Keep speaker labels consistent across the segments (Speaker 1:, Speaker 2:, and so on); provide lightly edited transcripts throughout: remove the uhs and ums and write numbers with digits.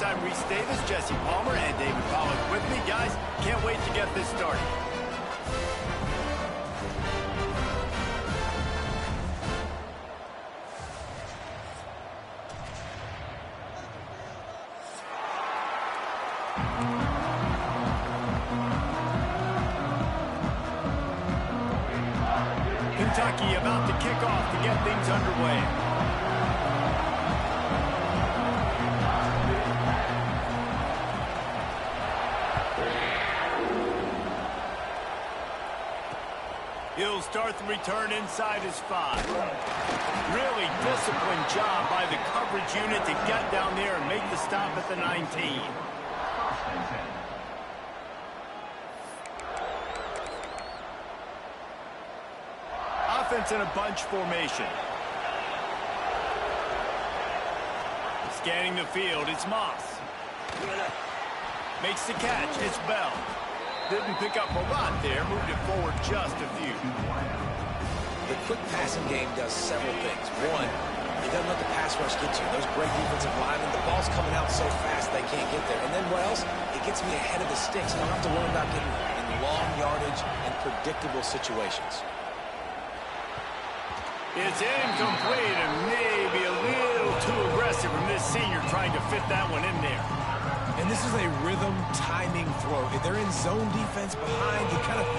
Speaker 1: I'm Reese Davis, Jesse Palmer, and David Pollack with me. Guys, can't wait to get this started. Kentucky about to kick off to get things underway. He'll start the return inside his 5. Really disciplined job by the coverage unit to get down there and make the stop at the 19. Offense in a bunch formation. Scanning the field, it's Moss. Makes the catch, it's Bell. Didn't pick up a lot there, moved it forward just a few.
Speaker 2: The quick passing game does several things. One, it doesn't let the pass rush get you. Those great defensive linemen, the ball's coming out so fast they can't get there. And then what else? It gets me ahead of the sticks. I don't have to worry about getting in long yardage and predictable situations.
Speaker 1: It's incomplete and maybe a little too aggressive from this senior trying to fit that one in there.
Speaker 3: And this is a rhythm timing throw. If they're in zone defense behind,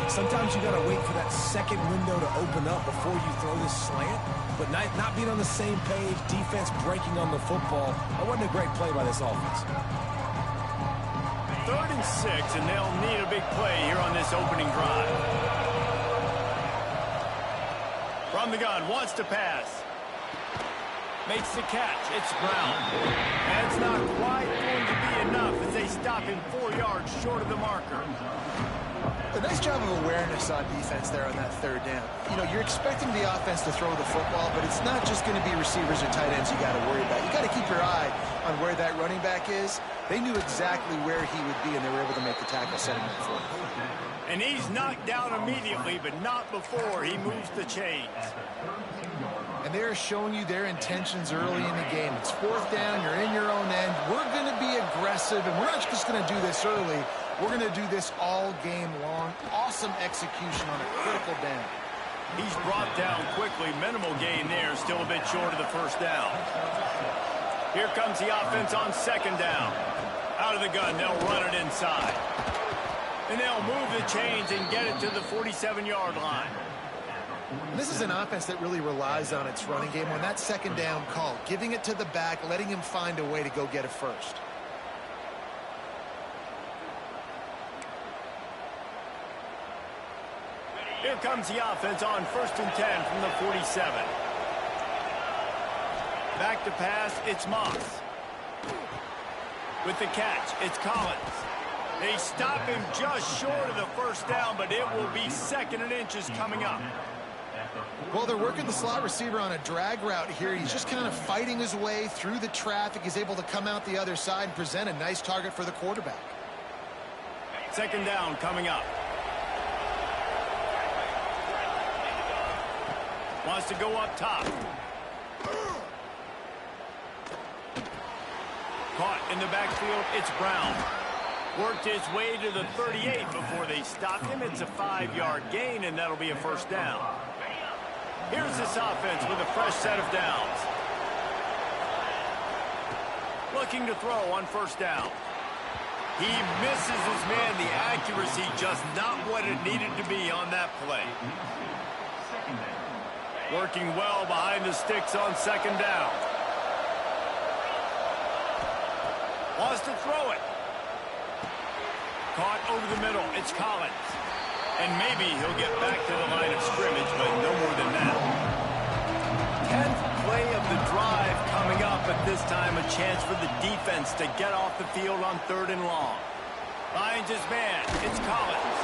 Speaker 3: sometimes you got to wait for that second window to open up before you throw this slant. But not being on the same page, defense breaking on the football, that wasn't a great play by this offense.
Speaker 1: 3rd and 6, and they'll need a big play here on this opening drive. From the gun, wants to pass. Makes the catch. It's Brown. That's not quite going to be enough as they stop him 4 yards short of the marker.
Speaker 4: A nice job of awareness on defense there on that 3rd down. You know, you're expecting the offense to throw the football, but it's not just going to be receivers or tight ends you got to worry about. You got to keep your eye on where that running back is. They knew exactly where he would be, and they were able to make the tackle, setting him for him.
Speaker 1: And he's knocked down immediately, but not before he moves the chains.
Speaker 4: And they're showing you their intentions early in the game. It's 4th down, you're in your own end. We're going to be aggressive, and we're not just going to do this early. We're going to do this all game long. Awesome execution on a critical down.
Speaker 1: He's brought down quickly. Minimal gain there, still a bit short of the 1st down. Here comes the offense on 2nd down. Out of the gun, they'll run it inside. And they'll move the chains and get it to the 47-yard line.
Speaker 4: This is an offense that really relies on its running game. On that 2nd down call, giving it to the back, letting him find a way to go get it first.
Speaker 1: Here comes the offense on 1st and 10 from the 47. Back to pass, it's Moss. With the catch, it's Collins. They stop him just short of the 1st down, but it will be 2nd and inches coming up.
Speaker 4: Well, they're working the slot receiver on a drag route here. He's just kind of fighting his way through the traffic. He's able to come out the other side and present a nice target for the quarterback.
Speaker 1: 2nd down coming up. Wants to go up top. Caught in the backfield, it's Brown. Worked his way to the 38 before they stopped him. It's a 5-yard gain, and that'll be a 1st down. Here's this offense with a fresh set of downs. Looking to throw on 1st down. He misses his man. The accuracy just not what it needed to be on that play. Working well behind the sticks on 2nd down. Wants to throw it. Caught over the middle. It's Collins. And maybe he'll get back to the line of scrimmage, but no more than that. 10th play of the drive coming up, but this time a chance for the defense to get off the field on 3rd and long. Finds his man. It's Collins.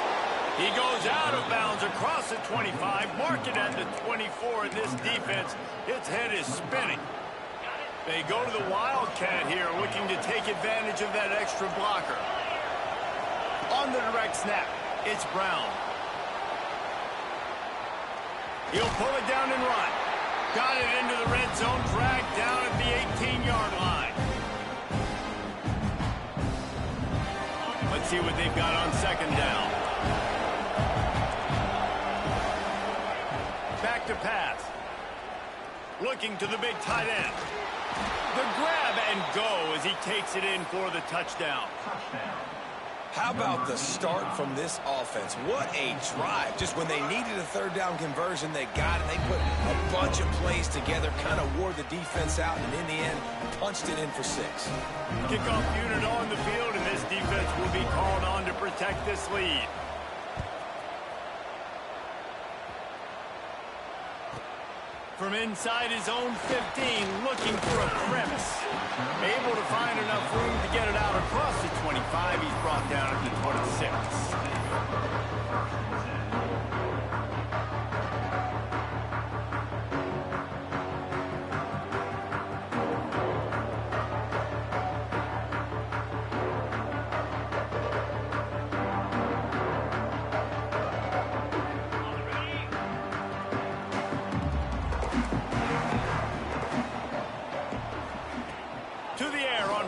Speaker 1: He goes out of bounds across the 25, mark it at the 24, and this defense, its head is spinning. They go to the Wildcat here, looking to take advantage of that extra blocker. On the direct snap, it's Brown. He'll pull it down and run. Got it into the red zone, dragged down at the 18-yard line. see what they've got on second down. Back to pass. Looking to the big tight end. The grab and go as he takes it in for the touchdown.
Speaker 2: How about the start from this offense? What a drive. Just when they needed a third down conversion, they got it. They put a bunch of plays together, kind of wore the defense out, and in the end, punched it in for 6.
Speaker 1: Kickoff unit on the field, and this defense will be called on to protect this lead. From inside his own 15, looking for a crevice. Able to find enough room to get it out across the 25. He's brought down at the 26.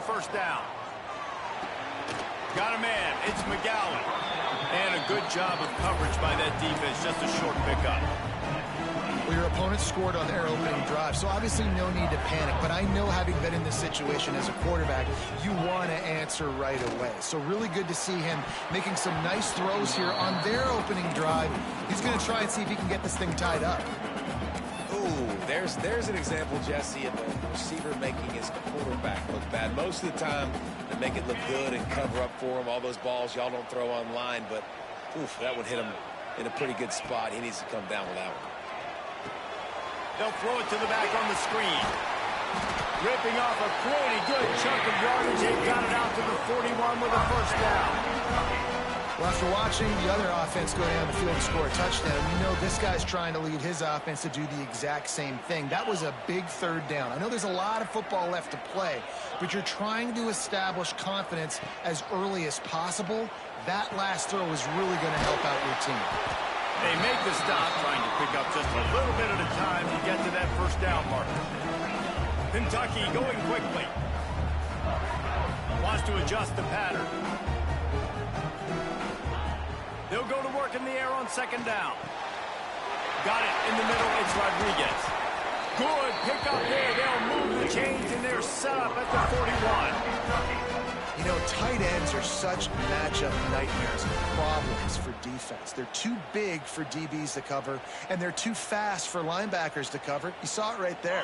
Speaker 1: First down. Got a man. It's McGowan. And a good job of coverage by that defense. Just a short pickup.
Speaker 4: Well, your opponent scored on their opening drive, so obviously no need to panic. But I know, having been in this situation as a quarterback, you want to answer right away. So really good to see him making some nice throws here on their opening drive. He's going to try and see if he can get this thing tied up.
Speaker 2: There's an example, Jesse, of a receiver making his quarterback look bad. Most of the time, they make it look good and cover up for him. All those balls y'all don't throw online, but that would hit him in a pretty good spot. He needs to come down with that one.
Speaker 1: They'll throw it to the back on the screen. Ripping off a pretty good chunk of yardage. They've got it out to the 41 with a first down.
Speaker 4: Well, after watching the other offense go down the field and score a touchdown, you know this guy's trying to lead his offense to do the exact same thing. That was a big third down. I know there's a lot of football left to play, but you're trying to establish confidence as early as possible. That last throw is really going to help out your team.
Speaker 1: They make the stop, trying to pick up just a little bit at a time to get to that first down marker. Kentucky going quickly. Wants to adjust the pattern. They'll go to work in the air on second down. Got it in the middle. It's Rodriguez. Good pick up there. They'll move the chains, and they're set up at the 41.
Speaker 4: You know, tight ends are such matchup nightmares and problems for defense. They're too big for DBs to cover, and they're too fast for linebackers to cover. You saw it right there.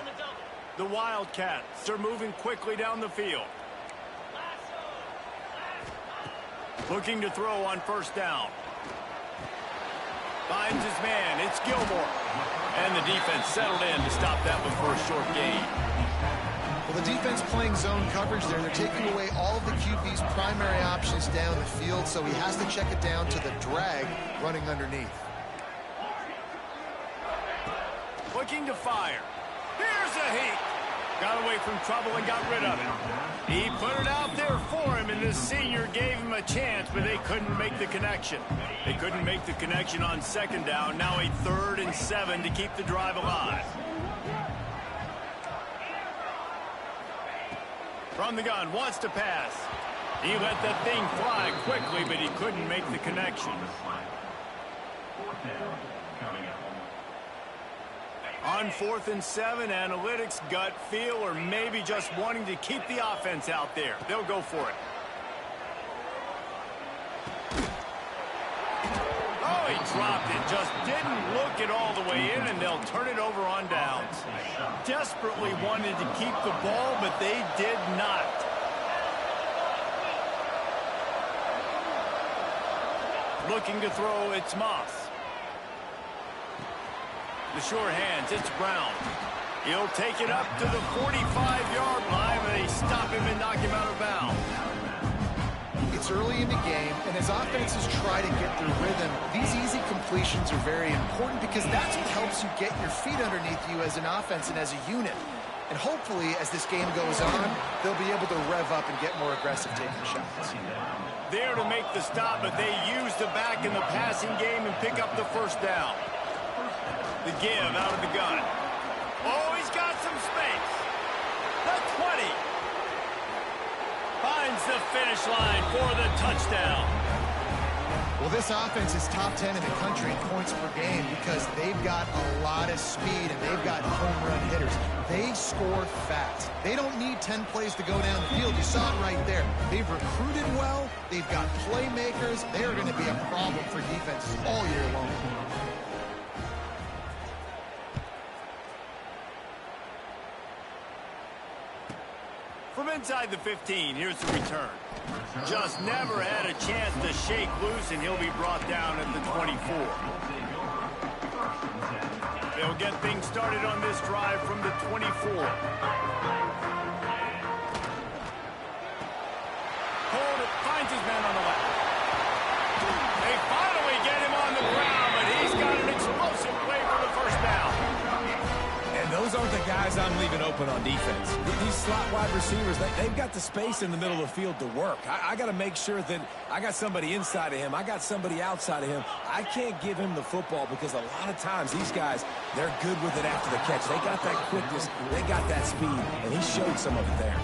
Speaker 1: The Wildcats are moving quickly down the field. Looking to throw on first down. Finds his man. It's Gilmore. And the defense settled in to stop that one for a short gain.
Speaker 4: Well, the defense playing zone coverage there. They're taking away all of the QB's primary options down the field, so he has to check it down to the drag running underneath.
Speaker 1: Looking to fire. Here's a heat. Got away from trouble and got rid of it. He put it out there for him, and the senior gave him a chance, but they couldn't make the connection. They couldn't make the connection on second down. Now a 3rd and 7 to keep the drive alive. From the gun, wants to pass. He let that thing fly quickly, but he couldn't make the connection. On 4th and 7, analytics, gut feel, or maybe just wanting to keep the offense out there. They'll go for it. Oh, he dropped it. Just didn't look it all the way in, and they'll turn it over on downs. Desperately wanted to keep the ball, but they did not. Looking to throw, it's Moss. The sure hands, it's Brown. He'll take it up to the 45-yard line, and they stop him and knock him out of bounds.
Speaker 4: It's early in the game, and as offenses try to get their rhythm, these easy completions are very important because that's what helps you get your feet underneath you as an offense and as a unit. And hopefully, as this game goes on, they'll be able to rev up and get more aggressive taking shots.
Speaker 1: There to make the stop, but they use the back in the passing game and pick up the first down. The give out of the gun. Oh, he's got some space. The 20. Finds finds the finish line for the touchdown.
Speaker 4: Well, this offense is top 10 in the country in points per game because they've got a lot of speed and they've got home run hitters. They score fast. They don't need 10 plays to go down the field. You saw it right there. They've recruited well. They've got playmakers. They are going to be a problem for defenses all year long.
Speaker 1: From inside the 15, here's the return. Just never had a chance to shake loose, and he'll be brought down at the 24. They'll get things started on this drive from the 24. Hold it, finds his man on the left. They finally get him on the ground, but he's got an explosive play for the first down.
Speaker 3: And those aren't the guys I'm leaving open on defense. These slot wide receivers, they've got the space in the middle of the field to work. I got to make sure that I got somebody inside of him. I got somebody outside of him. I can't give him the football because a lot of times these guys, they're good with it after the catch. They got that quickness. They got that speed, and he showed some of it there.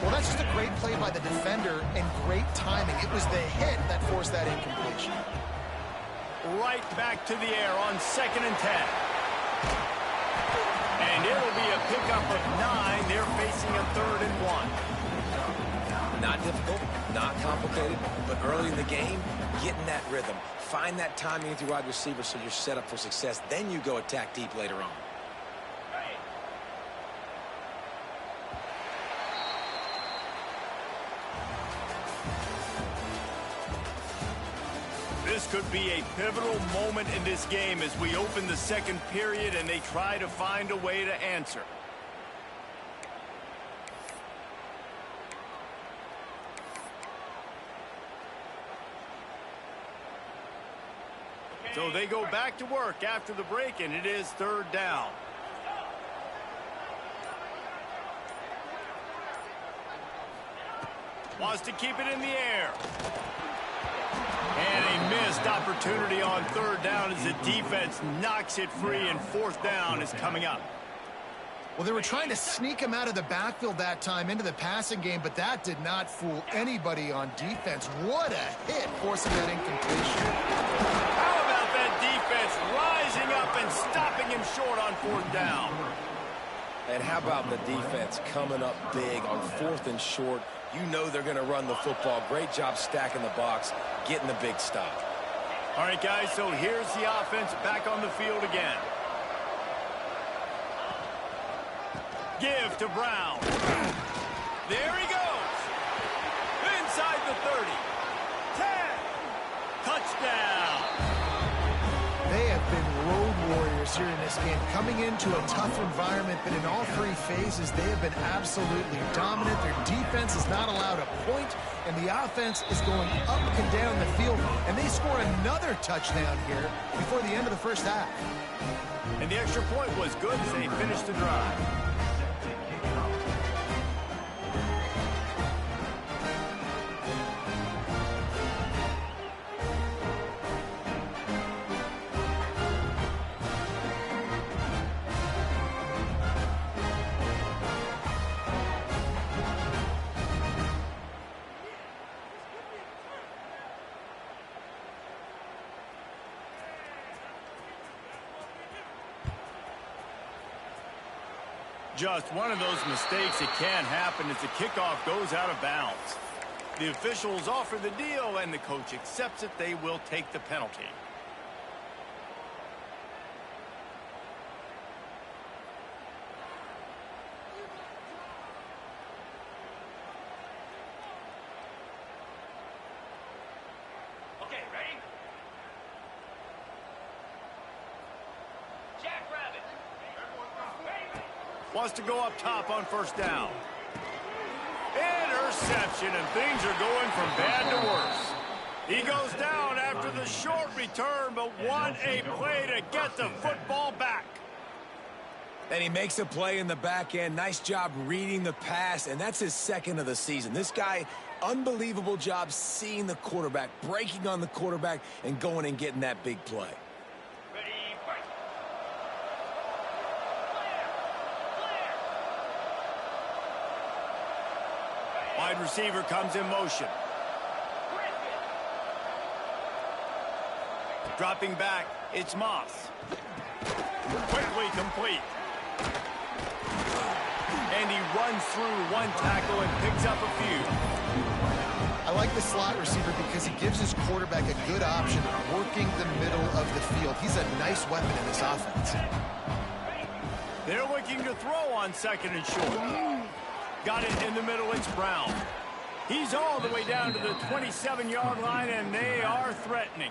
Speaker 4: Well, that's just a great play by the defender and great timing. It was the hit that forced that incompletion.
Speaker 1: Right back to the air on 2nd and 10. And it'll be a pickup of 9. They're facing a 3rd and 1.
Speaker 2: Not difficult, not complicated, but early in the game, getting that rhythm. Find that timing with your wide receiver so you're set up for success. Then you go attack deep later on.
Speaker 1: This could be a pivotal moment in this game as we open the second period and they try to find a way to answer. So they go back to work after the break, and it is 3rd down. Wants to keep it in the air. And a missed opportunity on 3rd down as the defense knocks it free, and 4th down is coming up.
Speaker 4: Well, they were trying to sneak him out of the backfield that time into the passing game, but that did not fool anybody on defense. What a hit, forcing that incompletion.
Speaker 1: How about that defense rising up and stopping him short on 4th down?
Speaker 3: And how about the defense coming up big on 4th and short? You know they're going to run the football. Great job stacking the box, getting the big stop.
Speaker 1: All right, guys, so here's the offense back on the field again. Give to Brown. There he goes. Inside the 30. 10. Touchdown.
Speaker 4: They have been road warriors here in this game, coming into a tough environment, but in all 3 phases, they have been absolutely dominant. Their defense is not allowed a point, and the offense is going up and down the field, and they score another touchdown here before the end of the first half.
Speaker 1: And the extra point was good as they finished the drive. Just one of those mistakes that can happen as the kickoff goes out of bounds. The officials offer the deal, and the coach accepts it. They will take the penalty.
Speaker 5: Okay, ready? Jackrabbit.
Speaker 1: Wants to go up top on 1st down. Interception, and things are going from bad to worse. He goes down after the short return, but what a play to get the football back.
Speaker 3: And he makes a play in the back end. Nice job reading the pass, and that's his 2nd of the season. This guy, unbelievable job seeing the quarterback, breaking on the quarterback, and going and getting that big play.
Speaker 1: Wide Wide receiver comes in motion. Dropping back, it's Moss. Quickly complete. And he runs through one tackle and picks up a few.
Speaker 4: I like the slot receiver because he gives his quarterback a good option working the middle of the field. He's a nice weapon in this offense.
Speaker 1: They're looking to throw on second and short. Got it in the middle, it's Brown. He's all the way down to the 27-yard line, and they are threatening.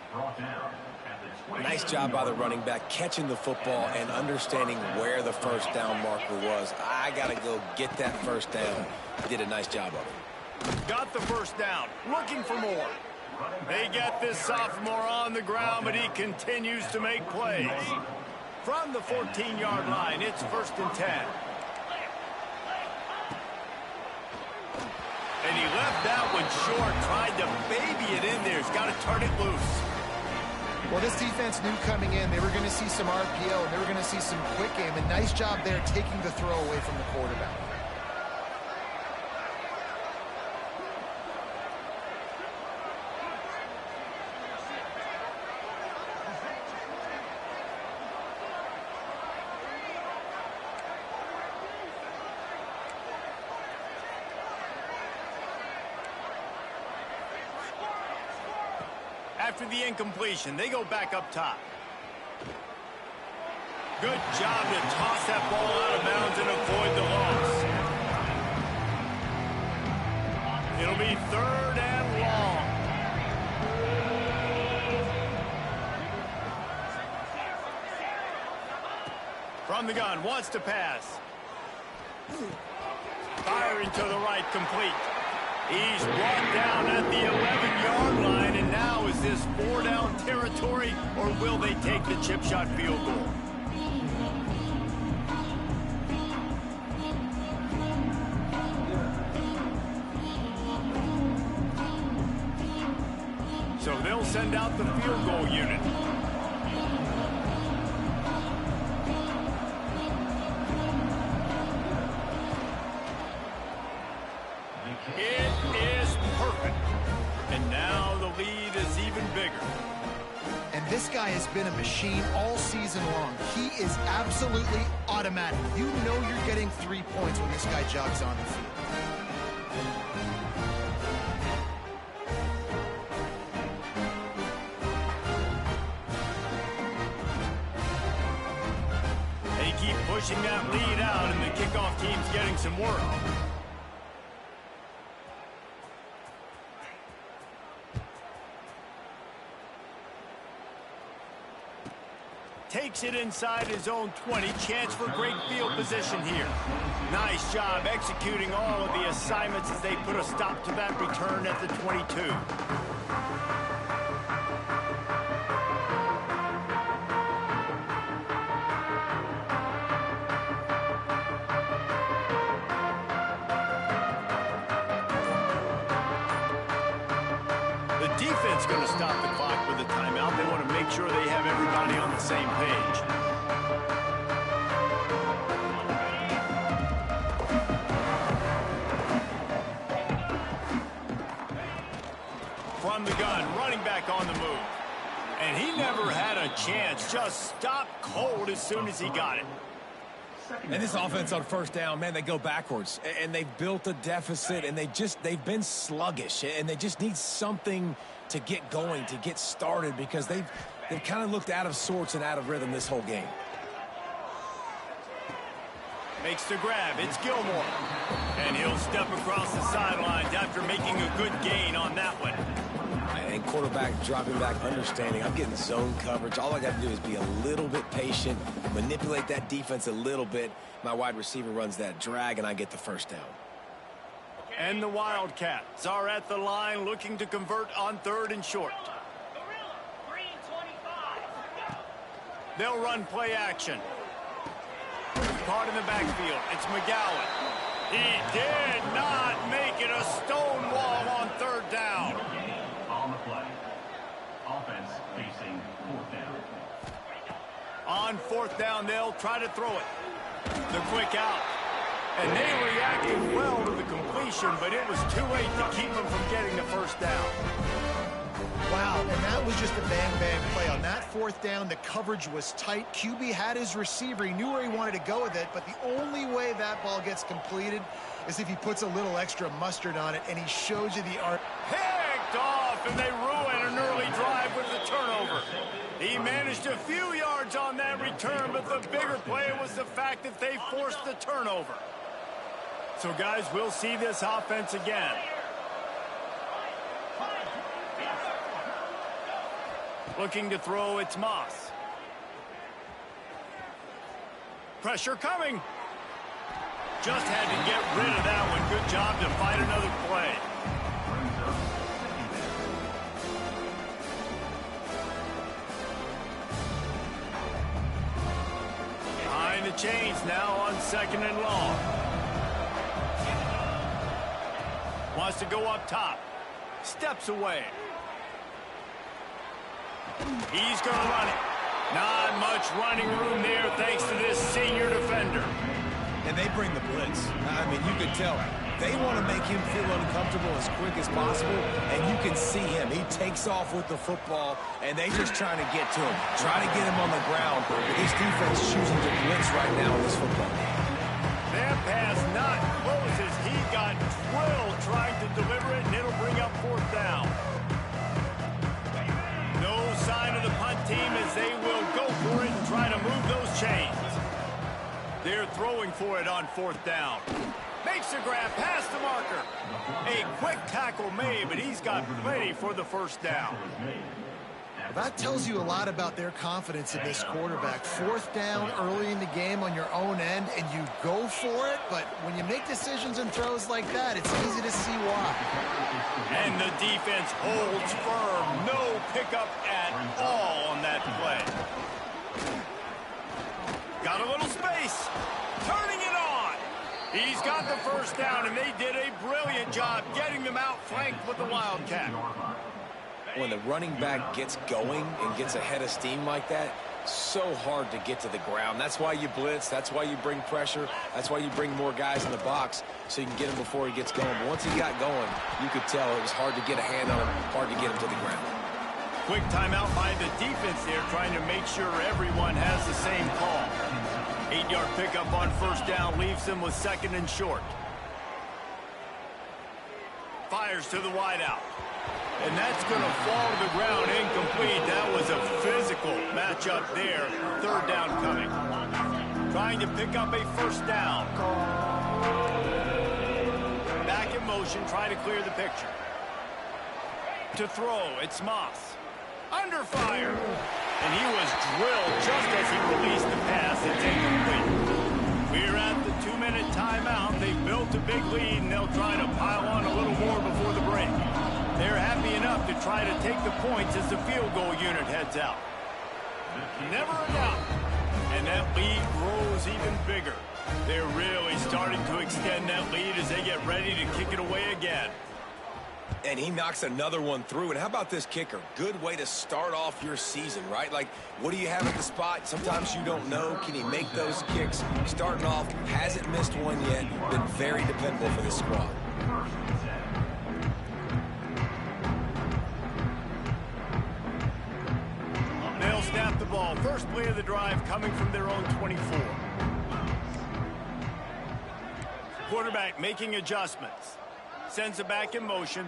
Speaker 2: Nice job by the running back catching the football and understanding where the first down marker was. I got to go get that first down. He did a nice job of it.
Speaker 1: Got the first down, looking for more. They get this sophomore on the ground, but he continues to make plays. From the 14-yard line, it's 1st and 10. And he left that one short, tried to baby it in there. He's got to turn it loose.
Speaker 4: Well, this defense knew coming in they were going to see some RPO and they were going to see some quick game. And nice job there taking the throw away from the quarterback.
Speaker 1: After the incompletion, they go back up top. Good job to toss that ball out of bounds and avoid the loss. It'll be 3rd and long. From the gun, wants to pass. Firing to the right, complete. He's brought down at the 11-yard line, and now is this 4-down territory, or will they take the chip shot field goal? So they'll send out the field goal unit. It is perfect. And now the lead is even bigger.
Speaker 4: And this guy has been a machine all season long. He is absolutely automatic. You know you're getting 3 points when this guy jogs on the field.
Speaker 1: They keep pushing that lead out, and the kickoff team's getting some work. Takes it inside his own 20. Chance for great field position here. Nice job executing all of the assignments as they put a stop to that return at the 22. The defense going to stop the clock with a timeout. They want to make sure they have everybody on the same page. From the gun, running back on the move. And he never had a chance. Just stopped cold as soon as he got it.
Speaker 3: And this offense on first down, man, they go backwards. And they've built a deficit, and they've been sluggish. And they just need something to get going, to get started, because they've kind of looked out of sorts and out of rhythm this whole game.
Speaker 1: Makes the grab. It's Gilmore. And he'll step across the sidelines after making a good gain on that one.
Speaker 2: And quarterback dropping back, understanding I'm getting zone coverage. All I got to do is be a little bit patient, manipulate that defense a little bit. My wide receiver runs that drag, and I get the first down.
Speaker 1: And the Wildcats are at the line looking to convert on 3rd and short. They'll run play action. Caught in the backfield. It's McGowan. He did not make it a stone wall on 3rd down.
Speaker 5: On the play. Offense facing 4th down.
Speaker 1: On 4th down, they'll try to throw it. The quick out. And they reacted well to the completion, but it was too late to keep them from getting the first down.
Speaker 4: Wow, and that was just a bang-bang play. On that fourth down, the coverage was tight. QB had his receiver. He knew where he wanted to go with it, but the only way that ball gets completed is if he puts a little extra mustard on it, and he shows you the art.
Speaker 1: Picked off, and they ruin an early drive with the turnover. He managed a few yards on that return, but the bigger play was the fact that they forced the turnover. So, guys, we'll see this offense again. Looking to throw, it's Moss. Pressure coming. Just had to get rid of that one. Good job to find another play. Behind the chains now on 2nd and long. Wants to go up top. Steps away. He's going to run it. Not much running room there thanks to this senior defender.
Speaker 3: And they bring the blitz. I mean, you can tell. They want to make him feel uncomfortable as quick as possible, and you can see him. He takes off with the football, and they just trying to get to him, try to get him on the ground. But this defense choosing to blitz right now in this football game.
Speaker 1: That pass not close as he got drilled trying to deliver it, and it'll bring up 4th down. No sign of the punt team as they will go for it and try to move those chains. They're throwing for it on 4th down. Makes a grab past the marker. A quick tackle made, but he's got plenty for the 1st down.
Speaker 4: That tells you a lot about their confidence in this quarterback. 4th down early in the game on your own end, and you go for it, but when you make decisions and throws like that, it's easy to see why.
Speaker 1: And the defense holds firm. No pickup at all on that play. Got a little space. Turning it on. He's got the 1st down, and they did a brilliant job getting them outflanked with the Wildcat.
Speaker 2: When the running back gets going and gets ahead of steam like that, so hard to get to the ground. That's why you blitz. That's why you bring pressure. That's why you bring more guys in the box so you can get him before he gets going. But once he got going, you could tell it was hard to get a hand on him, hard to get him to the ground.
Speaker 1: Quick timeout by the defense there, trying to make sure everyone has the same call. 8-yard pickup on 1st down leaves them with 2nd and short. Fires to the wideout. And that's going to fall to the ground incomplete. That was a physical matchup there. 3rd down coming. Trying to pick up a 1st down. Back in motion, trying to clear the picture. To throw, it's Moss. Under fire. And he was drilled just as he released the pass. It's incomplete. We're at the 2-minute timeout. They've built a big lead, and they'll try to pile on a little more before the break. They're happy enough to try to take the points as the field goal unit heads out. Never a doubt. And that lead grows even bigger. They're really starting to extend that lead as they get ready to kick it away again.
Speaker 2: And he knocks another one through. And how about this kicker? Good way to start off your season, right? Like, what do you have at the spot? Sometimes you don't know. Can he make those kicks? Starting off, hasn't missed one yet. Been very dependable for this squad.
Speaker 1: They'll snap the ball. First play of the drive coming from their own 24. Quarterback making adjustments. Sends it back in motion.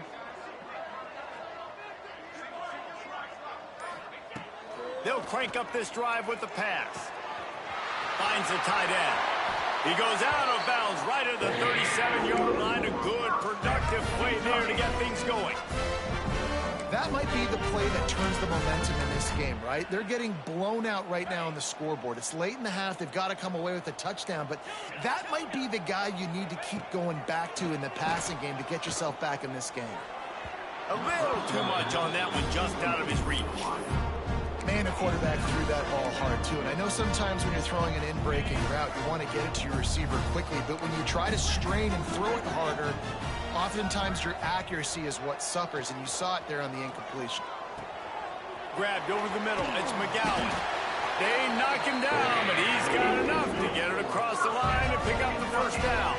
Speaker 1: They'll crank up this drive with the pass. Finds the tight end. He goes out of bounds right at the 37-yard line. A good, productive play there to get things going.
Speaker 4: That might be the play that turns the momentum in this game, right? They're getting blown out right now on the scoreboard. It's late in the half. They've got to come away with a touchdown, but that might be the guy you need to keep going back to in the passing game to get yourself back in this game.
Speaker 1: A little too much on that one, just out of his reach.
Speaker 4: Man, the quarterback threw that ball hard, too. And I know sometimes when you're throwing an in-breaking route, you want to get it to your receiver quickly, but when you try to strain and throw it harder, oftentimes your accuracy is what suffers, and you saw it there on the incompletion.
Speaker 1: Grabbed over the middle. It's McGowan. They knock him down, but he's got enough to get it across the line and pick up the first down.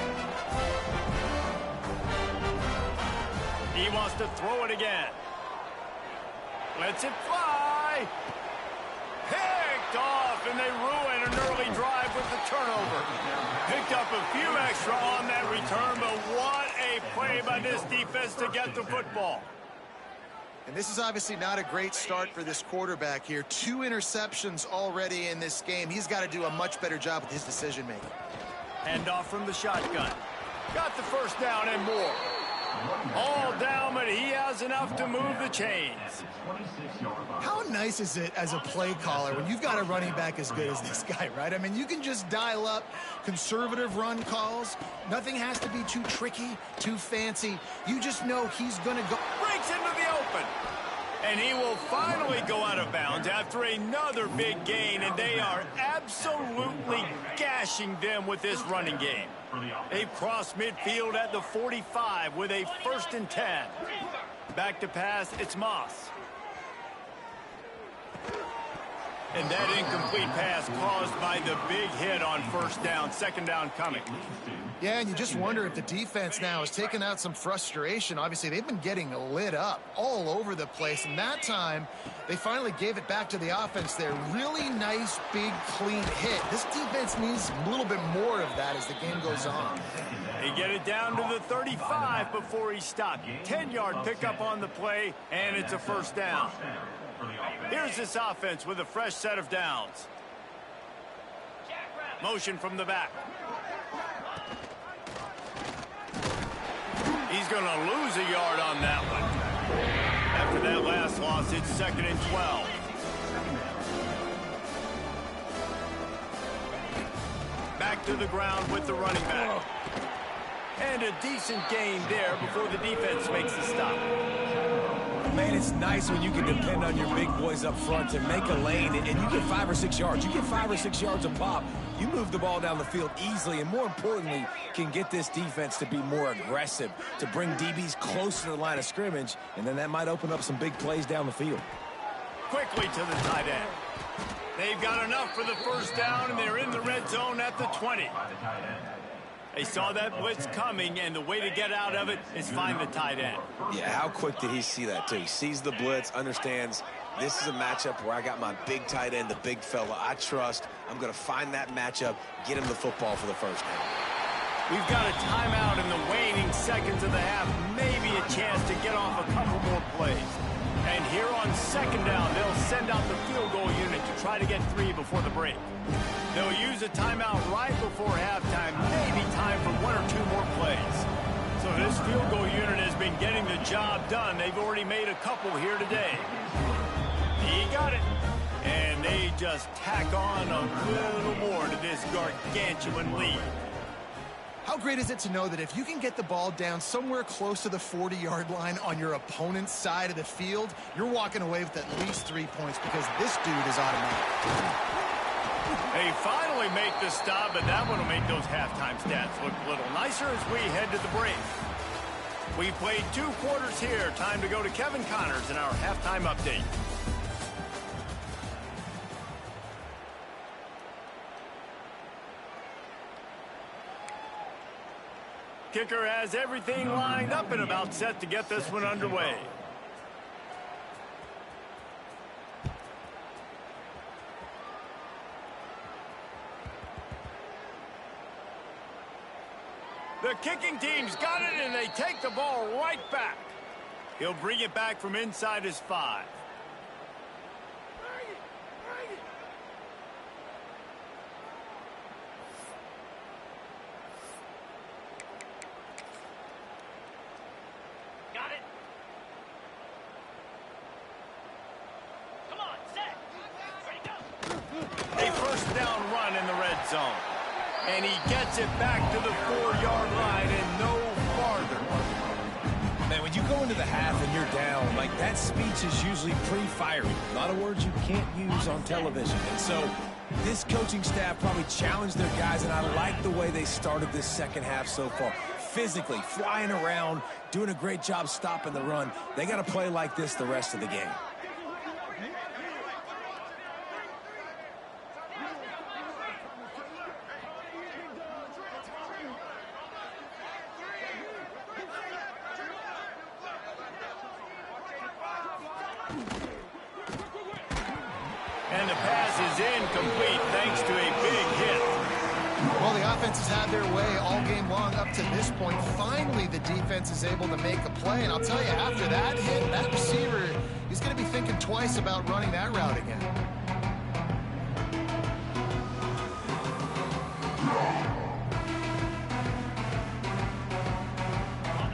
Speaker 1: He wants to throw it again. Lets it fly. Picked off, and they ruin an early drive with the turnover. Picked up a few extra on that return, but what a play by this defense to get the football.
Speaker 4: And this is obviously not a great start for this quarterback here. 2 interceptions already in this game. He's got to do a much better job with his decision-making.
Speaker 1: Handoff from the shotgun. Got the first down and more. All down, but he has enough to move the chains.
Speaker 4: How nice is it as a play caller when you've got a running back as good as this guy, right? I mean, you can just dial up conservative run calls. Nothing has to be too tricky, too fancy. You just know he's going to go.
Speaker 1: Breaks into the open. And he will finally go out of bounds after another big gain, and they are absolutely gashing them with this running game. They've crossed midfield at the 45 with a 1st and 10. Back to pass, it's Moss. And that incomplete pass caused by the big hit on first down, 2nd down coming.
Speaker 4: Yeah, and you just wonder if the defense now has taken out some frustration. Obviously, they've been getting lit up all over the place. And that time, they finally gave it back to the offense there. Really nice, big, clean hit. This defense needs a little bit more of that as the game goes on.
Speaker 1: They get it down to the 35 before he stopped. 10-yard pickup on the play, and it's a 1st down. Here's this offense with a fresh set of downs. Motion from the back. He's going to lose a yard on that one. After that last loss, it's 2nd and 12. Back to the ground with the running back. And a decent gain there before the defense makes the stop.
Speaker 3: Man, it's nice when you can depend on your big boys up front to make a lane, and you get 5 or 6 yards. You get 5 or 6 yards a pop. You move the ball down the field easily, and more importantly, can get this defense to be more aggressive, to bring DBs close to the line of scrimmage, and then that might open up some big plays down the field.
Speaker 1: Quickly to the tight end. They've got enough for the first down, and they're in the red zone at the 20. They saw that blitz coming, and the way to get out of it is find the tight end.
Speaker 2: Yeah, how quick did he see that, too? He sees the blitz, understands this is a matchup where I got my big tight end, the big fella I trust. I'm going to find that matchup, get him the football for the first down.
Speaker 1: We've got a timeout in the waning seconds of the half, maybe a chance to get off a couple more plays. And here on 2nd down, they'll send out the field goal unit to try to get 3 before the break. They'll use a timeout right before halftime, maybe time for 1 or 2 more plays. So this field goal unit has been getting the job done. They've already made a couple here today. He got it. And they just tack on a little more to this gargantuan lead.
Speaker 4: How great is it to know that if you can get the ball down somewhere close to the 40-yard line on your opponent's side of the field, you're walking away with at least 3 points because this dude is automatic.
Speaker 1: They finally make the stop, but that one will make those halftime stats look a little nicer as we head to the break. We played 2 quarters here. Time to go to Kevin Connors in our halftime update. Kicker has everything lined up and about set to get this one underway. The kicking team's got it, and they take the ball right back. He'll bring it back from inside his 5.
Speaker 6: Got it. Come on, set. Ready, go.
Speaker 1: A first down run in the red zone. And he gets it back to the 4-yard line and no farther.
Speaker 3: Man, when you go into the half and you're down, like that speech is usually pretty fiery. A lot of words you can't use on television. And so this coaching staff probably challenged their guys, and I like the way they started this second half so far. Physically, flying around, doing a great job stopping the run. They got to play like this the rest of the game.
Speaker 1: And the pass is incomplete thanks to a big hit.
Speaker 4: Well, the offense has had their way all game long up to this point. Finally, the defense is able to make a play. And I'll tell you, after that hit, that receiver, he's going to be thinking twice about running that route again.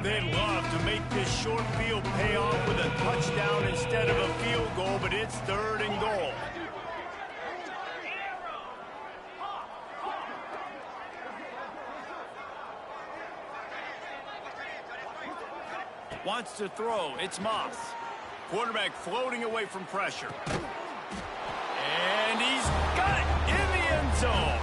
Speaker 1: They'd love to make this short field pay off with a touchdown instead of a field goal, but it's 3rd and goal. Wants to throw. It's Moss. Quarterback floating away from pressure. And he's got it in the end zone.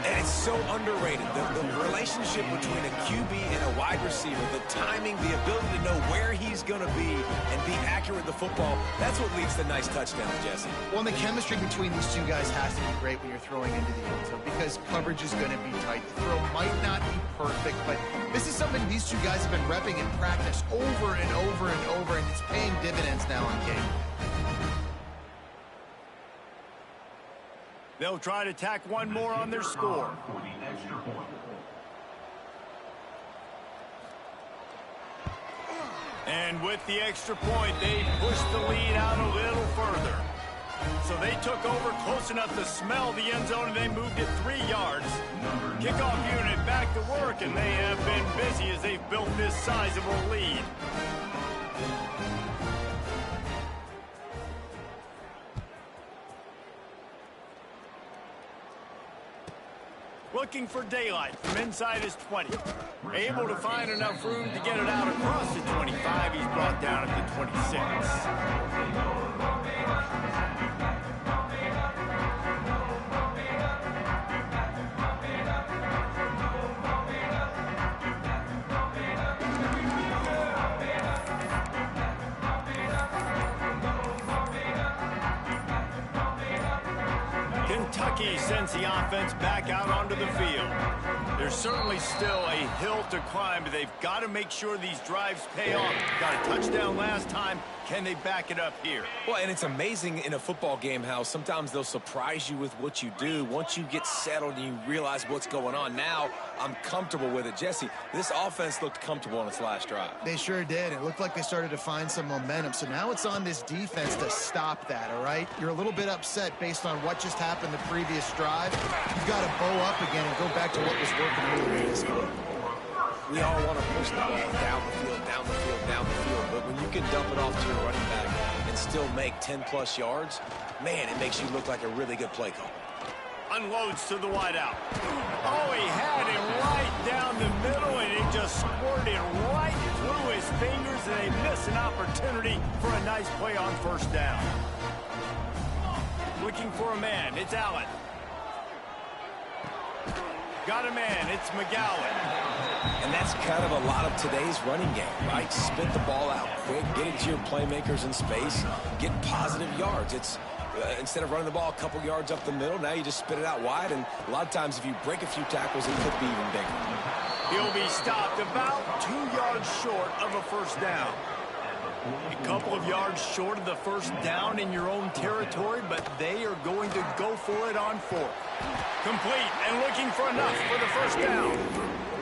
Speaker 2: And it's so underrated. The relationship between a QB and a wide receiver, the timing, the ability to know where he's going to be and be accurate with the football, that's what leads to nice touchdowns, Jesse.
Speaker 4: Well, and the chemistry between these two guys has to be great when you're throwing into the end zone because coverage is going to be tight. The throw might not be perfect, but this is something these two guys have been repping in practice over and over and over, and it's paying dividends now on game.
Speaker 1: They'll try to tack one more on their score.
Speaker 5: For the extra point.
Speaker 1: And with the extra point, they pushed the lead out a little further. So they took over close enough to smell the end zone, and they moved it 3 yards. Kickoff unit back to work, and they have been busy as they've built this sizable lead. Looking for daylight from inside his 20. Able to find enough room to get it out across the 25. He's brought down at the 26. Kentucky sends the offense back out onto the field. There's certainly still a hill to climb, but they've got to make sure these drives pay off. Got a touchdown last time. Can they back it up here?
Speaker 2: Well, and it's amazing in a football game how sometimes they'll surprise you with what you do. Once you get settled and you realize what's going on, now I'm comfortable with it. Jesse, this offense looked comfortable on its last drive.
Speaker 4: They sure did. It looked like they started to find some momentum. So now it's on this defense to stop that, all right? You're a little bit upset based on what just happened the previous drive. You've got to bow up again and go back to what was working earlier in this game.
Speaker 2: We all want to push the ball down the field, down the field, down the field. But when you can dump it off to your running back and still make 10-plus yards, man, it makes you look like a really good play call.
Speaker 1: Unloads to the wideout. Oh, he had him right down the middle, and it just squirted right through his fingers, and they miss an opportunity for a nice play on first down. Looking for a man. It's Allen. Got a man. It's McGowan.
Speaker 2: And that's kind of a lot of today's running game, right? Spit the ball out quick, get it to your playmakers in space, get positive yards. It's instead of running the ball a couple yards up the middle, now you just spit it out wide, and a lot of times if you break a few tackles, it could be even bigger.
Speaker 1: He'll be stopped about 2 yards short of a first down. A couple of yards short of the first down in your own territory, but they are going to go for it on fourth. Complete and looking for enough for the first down.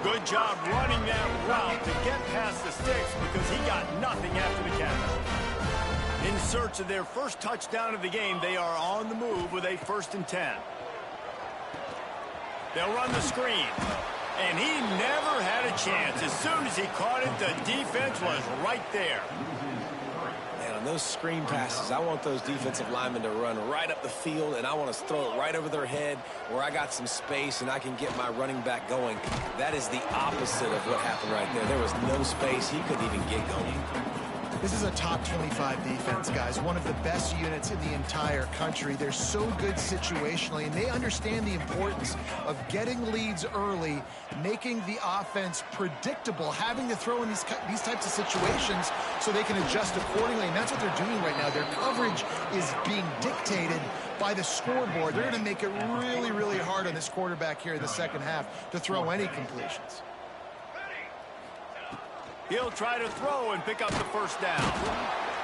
Speaker 1: Good job running that route to get past the sticks because he got nothing after the catch. In search of their first touchdown of the game, they are on the move with a 1st and 10. They'll run the screen. And he never had a chance. As soon as he caught it, the defense was right there.
Speaker 2: Man, on those screen passes, I want those defensive linemen to run right up the field, and I want to throw it right over their head where I got some space and I can get my running back going. That is the opposite of what happened right there. There was no space. He couldn't even get going.
Speaker 4: This is a top 25 defense, guys. One of the best units in the entire country. They're so good situationally, and they understand the importance of getting leads early, making the offense predictable, having to throw in these types of situations so they can adjust accordingly. And that's what they're doing right now. Their coverage is being dictated by the scoreboard. They're going to make it really, really hard on this quarterback here in the second half to throw any completions.
Speaker 1: He'll try to throw and pick up the first down.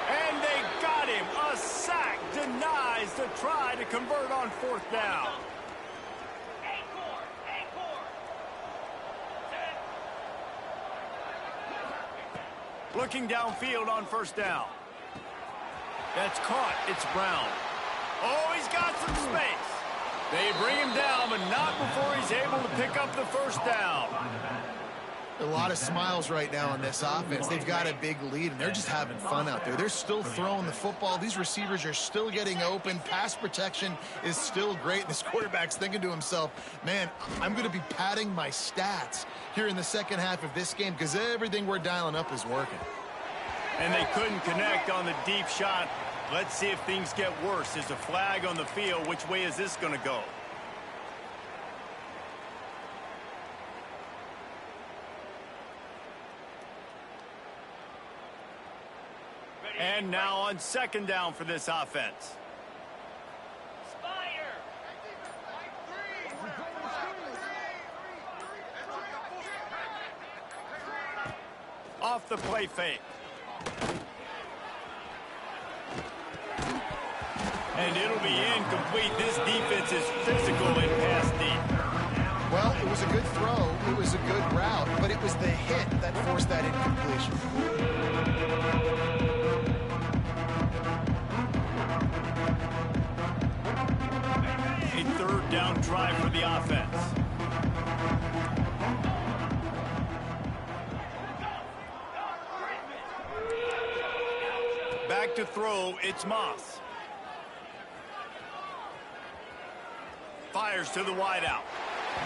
Speaker 1: And they got him. A sack denies the try to convert on 4th down. Looking downfield on 1st down. That's caught. It's Brown. Oh, he's got some space. They bring him down, but not before he's able to pick up the 1st down.
Speaker 4: A lot of smiles right now on this offense. They've got a big lead, and they're just having fun out there. They're still throwing the football. These receivers are still getting open. Pass protection is still great. This quarterback's thinking to himself, man, I'm going to be padding my stats here in the second half of this game because everything we're dialing up is working.
Speaker 1: And they couldn't connect on the deep shot. Let's see if things get worse. There's a flag on the field. Which way is this going to go? And now on 2nd down for this offense. Off the play fake. And it'll be incomplete. This defense is physical and pass deep.
Speaker 4: Well, it was a good throw. It was a good route, but it was the hit that forced that incompletion.
Speaker 1: A 3rd down try for the offense. Back to throw, it's Moss. Fires to the wideout.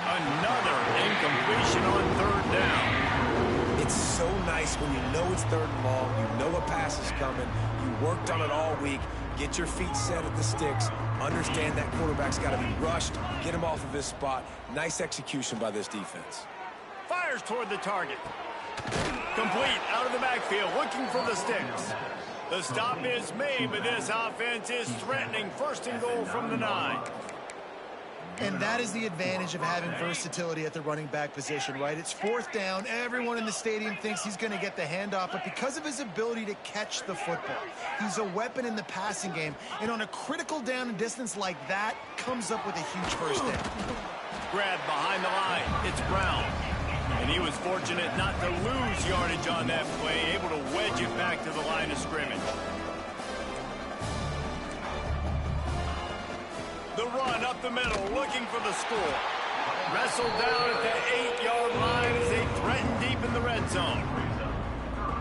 Speaker 1: Another incompletion on 3rd down.
Speaker 2: It's so nice when you know it's 3rd and long, you know a pass is coming, you worked on it all week, get your feet set at the sticks, understand that quarterback's got to be rushed, get him off of his spot. Nice execution by this defense.
Speaker 1: Fires toward the target. Complete out of the backfield, looking for the sticks. The stop is made, but this offense is threatening 1st and goal from the 9.
Speaker 4: And that is the advantage of having versatility at the running back position, right? It's 4th down. Everyone in the stadium thinks he's going to get the handoff, but because of his ability to catch the football, he's a weapon in the passing game. And on a critical down and distance like that, comes up with a huge 1st down.
Speaker 1: Grabbed behind the line. It's Brown. And he was fortunate not to lose yardage on that play, able to wedge it back to the line of scrimmage. The run up the middle, looking for the score. Wrestled down at the 8-yard line as they threaten deep in the red zone.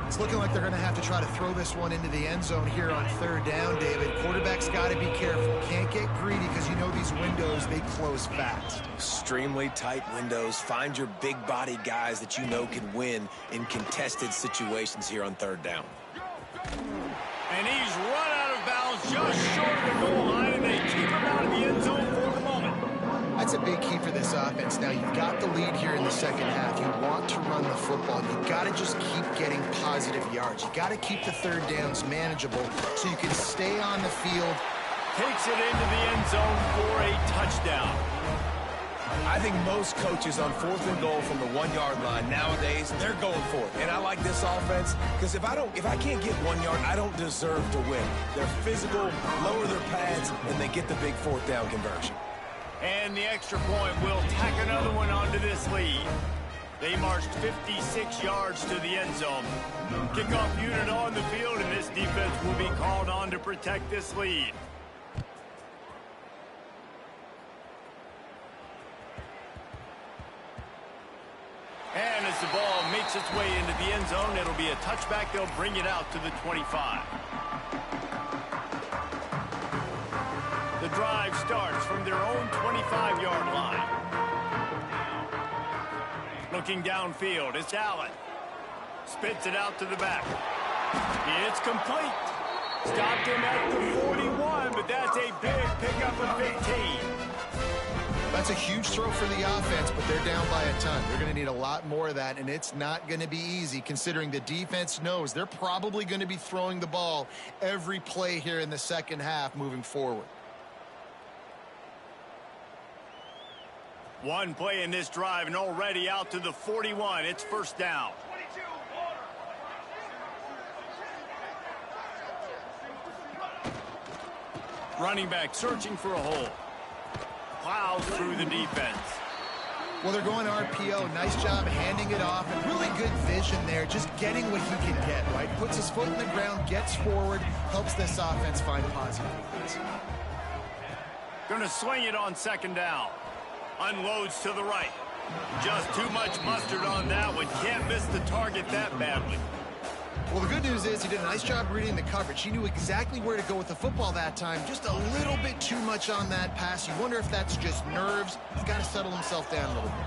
Speaker 4: It's looking like they're going to have to try to throw this one into the end zone here on 3rd down, David. Quarterback's got to be careful. Can't get greedy because you know these windows, they close fast.
Speaker 2: Extremely tight windows. Find your big-bodied guys that you know can win in contested situations here on 3rd down.
Speaker 1: And he's run out of bounds just short of the goal line, and they keep him out of the end zone for the moment.
Speaker 4: That's a big key for this offense. Now, you've got the lead here in the second half. You want to run the football. You've got to just keep getting positive yards. You've got to keep the 3rd downs manageable so you can stay on the field.
Speaker 1: Takes it into the end zone for a touchdown.
Speaker 2: I think most coaches on 4th and goal from the 1-yard line nowadays, they're going for it. And I like this offense because if I can't get 1 yard, I don't deserve to win. They're physical, lower their pads, and they get the big 4th down conversion.
Speaker 1: And the extra point will tack another one onto this lead. They marched 56 yards to the end zone. Kickoff unit on the field, and this defense will be called on to protect this lead. And as the ball makes its way into the end zone, it'll be a touchback. They'll bring it out to the 25. The drive starts from their own 25-yard line. Looking downfield, it's Allen. Spits it out to the back. It's complete. Stopped him at the 41, but that's a big pickup of 15.
Speaker 4: That's a huge throw for the offense, but they're down by a ton. They're going to need a lot more of that, and it's not going to be easy considering the defense knows they're probably going to be throwing the ball every play here in the second half moving forward.
Speaker 1: One play in this drive and already out to the 41. It's 1st down. Running back searching for a hole. Plows through the defense.
Speaker 4: Well, they're going RPO. Nice job handing it off. And really good vision there. Just getting what he can get, right? Puts his foot in the ground, gets forward, helps this offense find positive movements.
Speaker 1: Going to swing it on second down. Unloads to the right. Just too much mustard on that one. Can't miss the target that badly.
Speaker 4: Well, the good news is he did a nice job reading the coverage. He knew exactly where to go with the football that time. Just a little bit too much on that pass. You wonder if that's just nerves. He's got to settle himself down a little bit.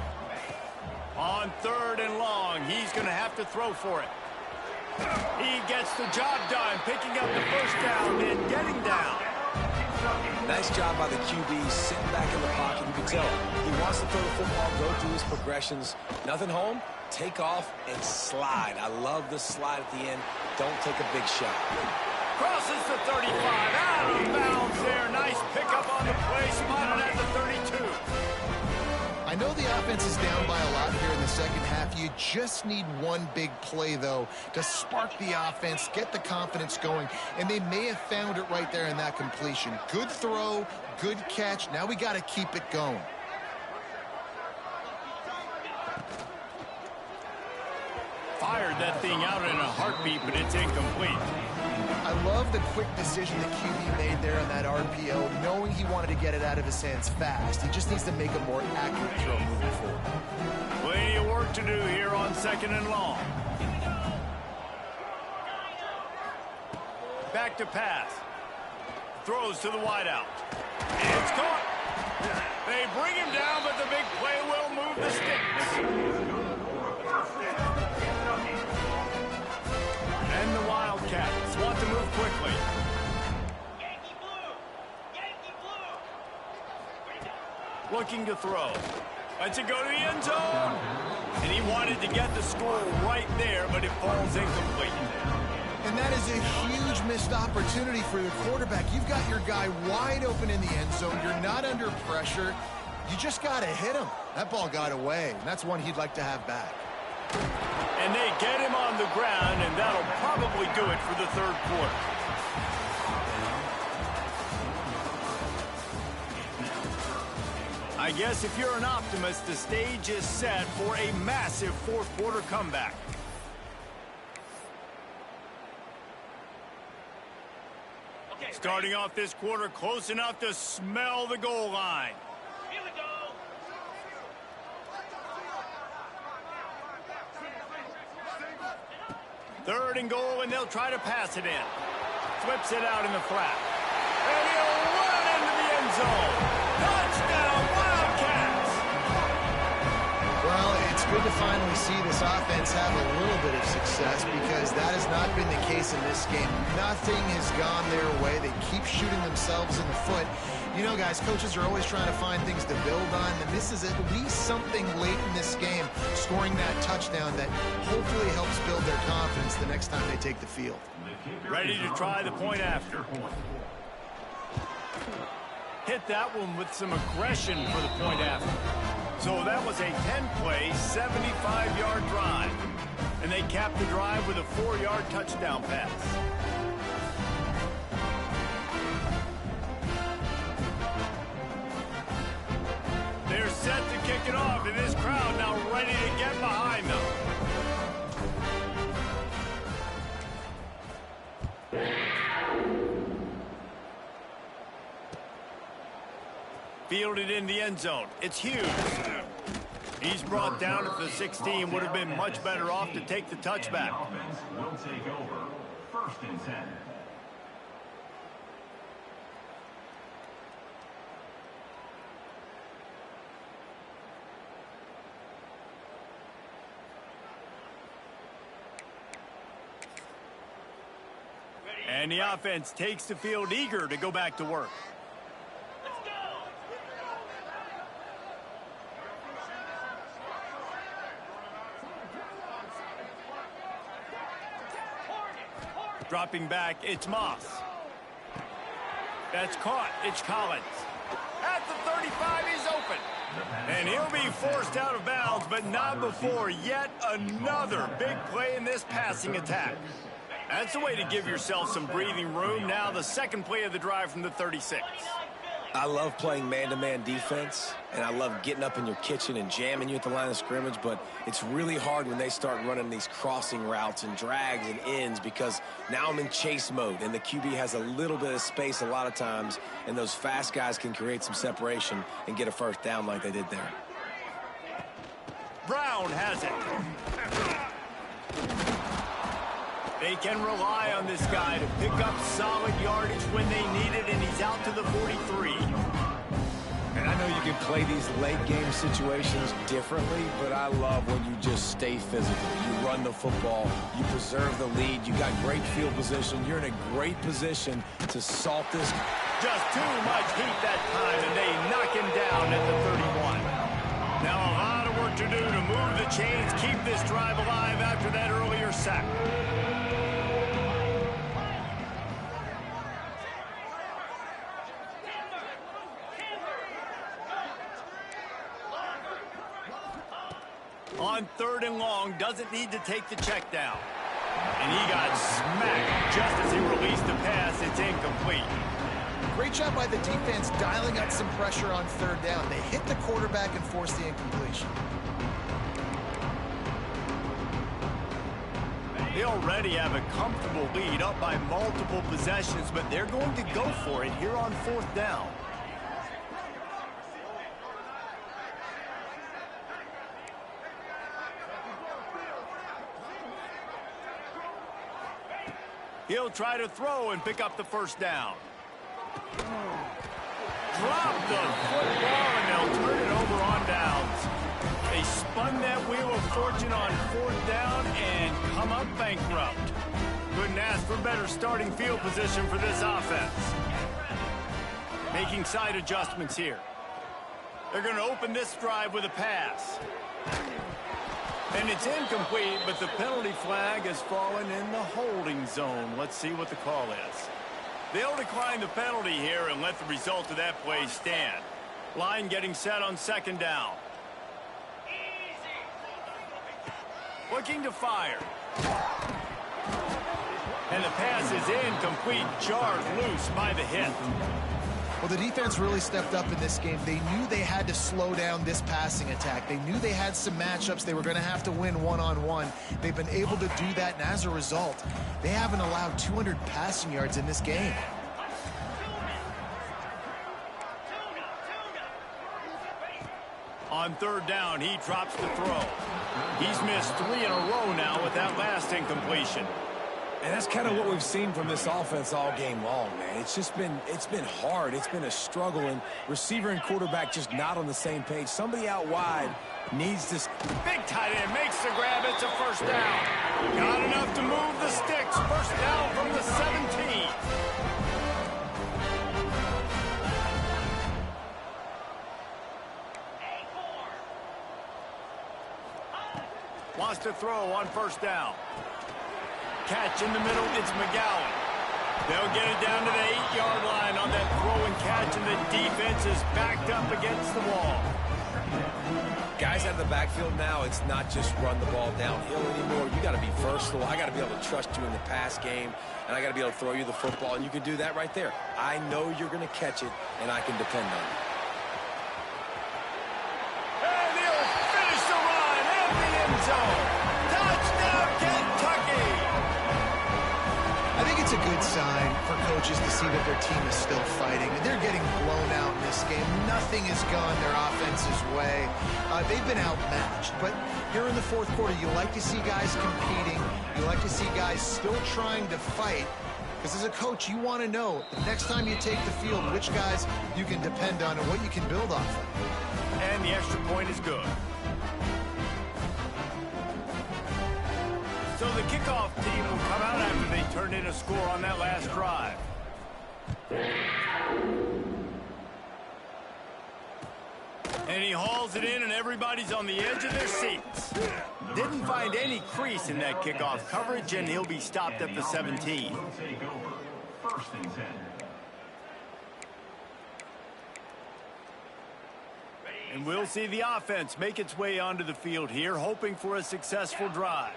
Speaker 1: On 3rd and long, he's going to have to throw for it. He gets the job done, picking up the first down and getting down.
Speaker 2: Nice job by the QB, sitting back in the pocket. You can tell he wants to throw the football, go through his progressions. Nothing home, take off, and slide. I love the slide at the end. Don't take a big shot.
Speaker 1: Crosses the 35, out of bounds there. Nice pickup on the play, spotted at the 32.
Speaker 4: I know the offense is down by a lot here in the second half. You just need one big play, though, to spark the offense, get the confidence going, and they may have found it right there in that completion. Good throw, good catch. Now we got to keep it going.
Speaker 1: Fired that thing out in a heartbeat, but it's incomplete.
Speaker 4: I love the quick decision the QB made there on that RPO, knowing he wanted to get it out of his hands fast. He just needs to make a more accurate throw moving forward.
Speaker 1: Plenty of work to do here on 2nd and long. Back to pass. Throws to the wideout. It's caught. They bring him down, but the big play will move the sticks. And the Wildcats want to move quickly.
Speaker 6: Yankee blue! Yankee blue!
Speaker 1: Looking to throw. Lets it go to the end zone. And he wanted to get the score right there, but it falls incomplete.
Speaker 4: And that is a huge missed opportunity for the quarterback. You've got your guy wide open in the end zone. You're not under pressure. You just got to hit him. That ball got away, and that's one he'd like to have back.
Speaker 1: And they get him on the ground, and that'll probably do it for the 3rd quarter. I guess if you're an optimist, the stage is set for a massive 4th quarter comeback.
Speaker 6: Okay,
Speaker 1: Starting off this quarter close enough to smell the goal line.
Speaker 6: here we go!
Speaker 1: 3rd and goal, and they'll try to pass it in. Flips it out in the flat. And he'll run into the end zone. Touchdown, Wildcats!
Speaker 4: Well, it's good to finally see this offense have a little bit of success because that has not been the case in this game. Nothing has gone their way. They keep shooting themselves in the foot. You know, guys, coaches are always trying to find things to build on, and this is at least something late in this game, scoring that touchdown that hopefully helps build their confidence the next time they take the field.
Speaker 1: Ready to try the point after. Hit that one with some aggression for the point after. So that was a 10-play, 75-yard drive. And they capped the drive with a 4-yard touchdown pass. They're set to kick it off, and this crowd now ready to get behind them. Fielded in the end zone. It's huge. He's brought down at the 16. Would have been much better off to take the touchback.
Speaker 5: The offense will take over 1st and 10.
Speaker 1: And the offense takes the field eager to go back to work.
Speaker 6: Let's go!
Speaker 1: Dropping back, it's Moss. That's caught. It's Collins. At the 35, he's open. And he'll be forced out of bounds, but not before yet another big play in this passing attack. That's the way to give yourself some breathing room. Now the second play of the drive from the 36.
Speaker 2: I love playing man-to-man defense, and I love getting up in your kitchen and jamming you at the line of scrimmage, but it's really hard when they start running these crossing routes and drags and ends because now I'm in chase mode, and the QB has a little bit of space a lot of times, and those fast guys can create some separation and get a first down like they did there.
Speaker 1: Brown has it. They can rely on this guy to pick up solid yardage when they need it, and he's out to the 43.
Speaker 3: And I know you can play these late game situations differently, but I love when you just stay physical. You run the football, you preserve the lead, you got great field position, you're in a great position to salt this.
Speaker 1: Just too much heat that time, and they knock him down at the 31. Now a lot of work to do to move the chains, keep this drive alive after that earlier sack. On 3rd and long, doesn't need to take the check down. And he got smacked just as he released the pass. It's incomplete.
Speaker 4: Great job by the defense dialing up some pressure on 3rd down. They hit the quarterback and forced the incompletion.
Speaker 1: They already have a comfortable lead up by multiple possessions, but they're going to go for it here on 4th down. He'll try to throw and pick up the first down. Drop the football, and they'll turn it over on downs. They spun that wheel of fortune on 4th down and come up bankrupt. Couldn't ask for better starting field position for this offense. Making side adjustments here. They're going to open this drive with a pass. And it's incomplete, but the penalty flag has fallen in the holding zone. Let's see what the call is. They'll decline the penalty here and let the result of that play stand. Line getting set on 2nd down. Looking to fire. And the pass is incomplete, jarred loose by the hit.
Speaker 4: Well, the defense really stepped up in this game. They knew they had to slow down this passing attack. They knew they had some matchups they were going to have to win one-on-one. They've been able to do that, and as a result, they haven't allowed 200 passing yards in this game.
Speaker 1: On 3rd down, he drops the throw. He's missed 3 in a row now with that last incompletion.
Speaker 3: And that's kind of what we've seen from this offense all game long, man. It's been hard. It's been a struggle, and receiver and quarterback just not on the same page. Somebody out wide needs this.
Speaker 1: Big tight end makes the grab. It's a first down. Got enough to move the sticks. First down from the 17. Wants to throw on 1st down. Catch in the middle, it's McGowan. They'll get it down to the 8-yard line on that throw and catch, and the defense is backed up against the wall.
Speaker 2: Guys out of the backfield now, it's not just run the ball downhill anymore. You got to be versatile. I got to be able to trust you in the pass game, and I got to be able to throw you the football, and you can do that right there. I know you're going to catch it, and I can depend on it.
Speaker 1: And he'll finish the run in the end zone. Touchdown, Kentucky!
Speaker 4: I think it's a good sign for coaches to see that their team is still fighting. They're getting blown out in this game. Nothing has gone their offense's way. They've been outmatched. But here in the 4th quarter, you like to see guys competing. You like to see guys still trying to fight. Because as a coach, you want to know the next time you take the field, which guys you can depend on and what you can build off of.
Speaker 1: And the extra point is good. So the kickoff team will come out after they turned in a score on that last drive. And he hauls it in, and everybody's on the edge of their seats. Didn't find any crease in that kickoff coverage, and he'll be stopped at the 17.
Speaker 5: Will take over. 1st and 10.
Speaker 1: And we'll see the offense make its way onto the field here, hoping for a successful drive.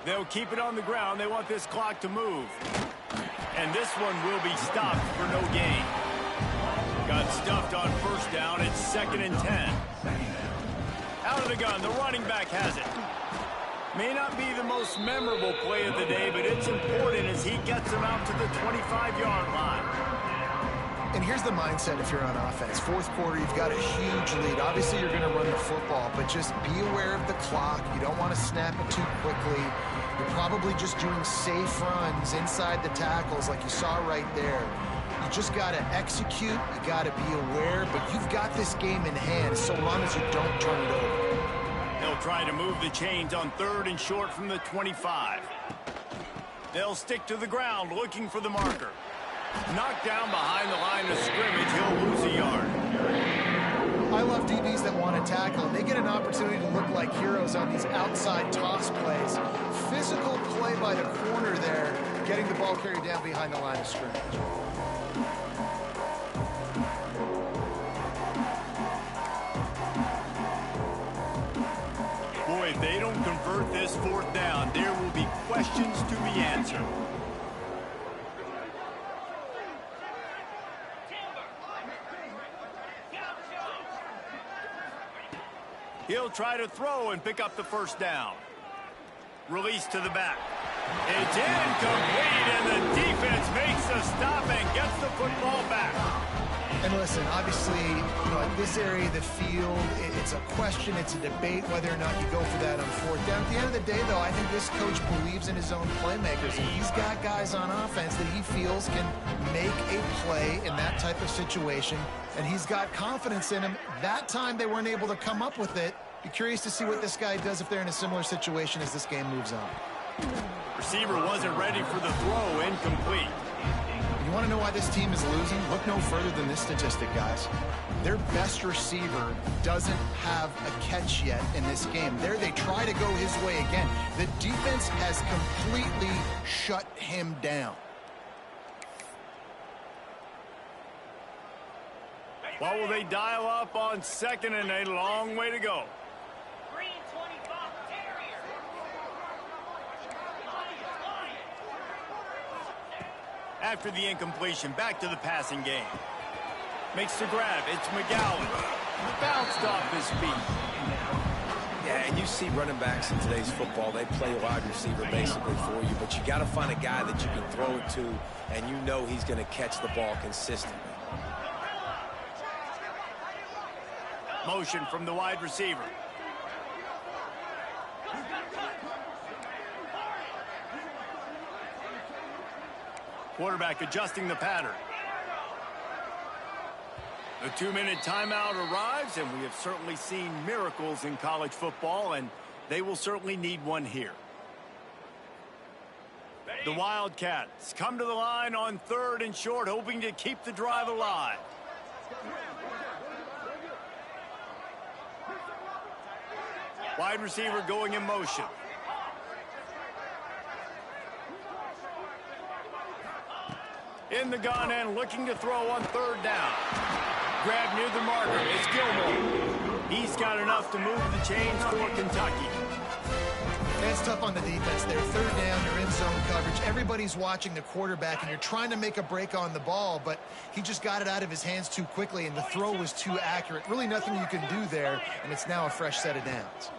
Speaker 1: They'll keep it on the ground. They want this clock to move. And this one will be stopped for no gain. Got stuffed on first down. It's 2nd and 10. Out of the gun, the running back has it. May not be the most memorable play of the day, but it's important as he gets them out to the 25-yard line.
Speaker 4: And here's the mindset if you're on offense. Fourth quarter, you've got a huge lead. Obviously, you're going to run the football, but just be aware of the clock. You don't want to snap it too quickly. You're probably just doing safe runs inside the tackles like you saw right there. You just got to execute. You got to be aware, but you've got this game in hand so long as you don't turn it over.
Speaker 1: They'll try to move the chains on 3rd and short from the 25. They'll stick to the ground looking for the marker. Knocked down behind the line of scrimmage, he'll lose a yard.
Speaker 4: I love DBs that want to tackle, and they get an opportunity to look like heroes on these outside toss plays. Physical play by the corner there, getting the ball carried down behind the line of scrimmage.
Speaker 1: Boy, if they don't convert this 4th down, there will be questions to be answered. He'll try to throw and pick up the first down. Release to the back. It's incomplete, and the defense makes a stop and gets the football back.
Speaker 4: And listen, obviously, at this area of the field, it's a question, it's a debate whether or not you go for that on 4th down. At the end of the day, though, I think this coach believes in his own playmakers, and he's got guys on offense that he feels can make a play in that type of situation, and he's got confidence in him. That time they weren't able to come up with it. Be curious to see what this guy does if they're in a similar situation as this game moves on.
Speaker 1: Receiver wasn't ready for the throw, incomplete.
Speaker 4: You want to know why this team is losing? Look no further than this statistic, guys. Their best receiver doesn't have a catch yet in this game. There they try to go his way again. The defense has completely shut him down.
Speaker 1: What will they dial up on 2nd and a long way to go?
Speaker 6: Green 25, Terrier.
Speaker 1: After the incompletion, back to the passing game. Makes the grab. It's McGowan. Bounced off his feet.
Speaker 2: Yeah, and you see running backs in today's football, they play wide receiver basically for you, but you got to find a guy that you can throw it to, and you know he's going to catch the ball consistently.
Speaker 1: Motion from the wide receiver. Quarterback adjusting the pattern. The 2-minute timeout arrives, and we have certainly seen miracles in college football, and they will certainly need one here. The Wildcats come to the line on 3rd and short, hoping to keep the drive alive. Wide receiver going in motion. In the gun and looking to throw on 3rd down. Grab near the marker. It's Gilmore. He's got enough to move the chains for Kentucky.
Speaker 4: It's tough on the defense there. 3rd down, you're in zone coverage. Everybody's watching the quarterback, and you're trying to make a break on the ball, but he just got it out of his hands too quickly, and the throw was too accurate. Really nothing you can do there, and it's now a fresh set of downs.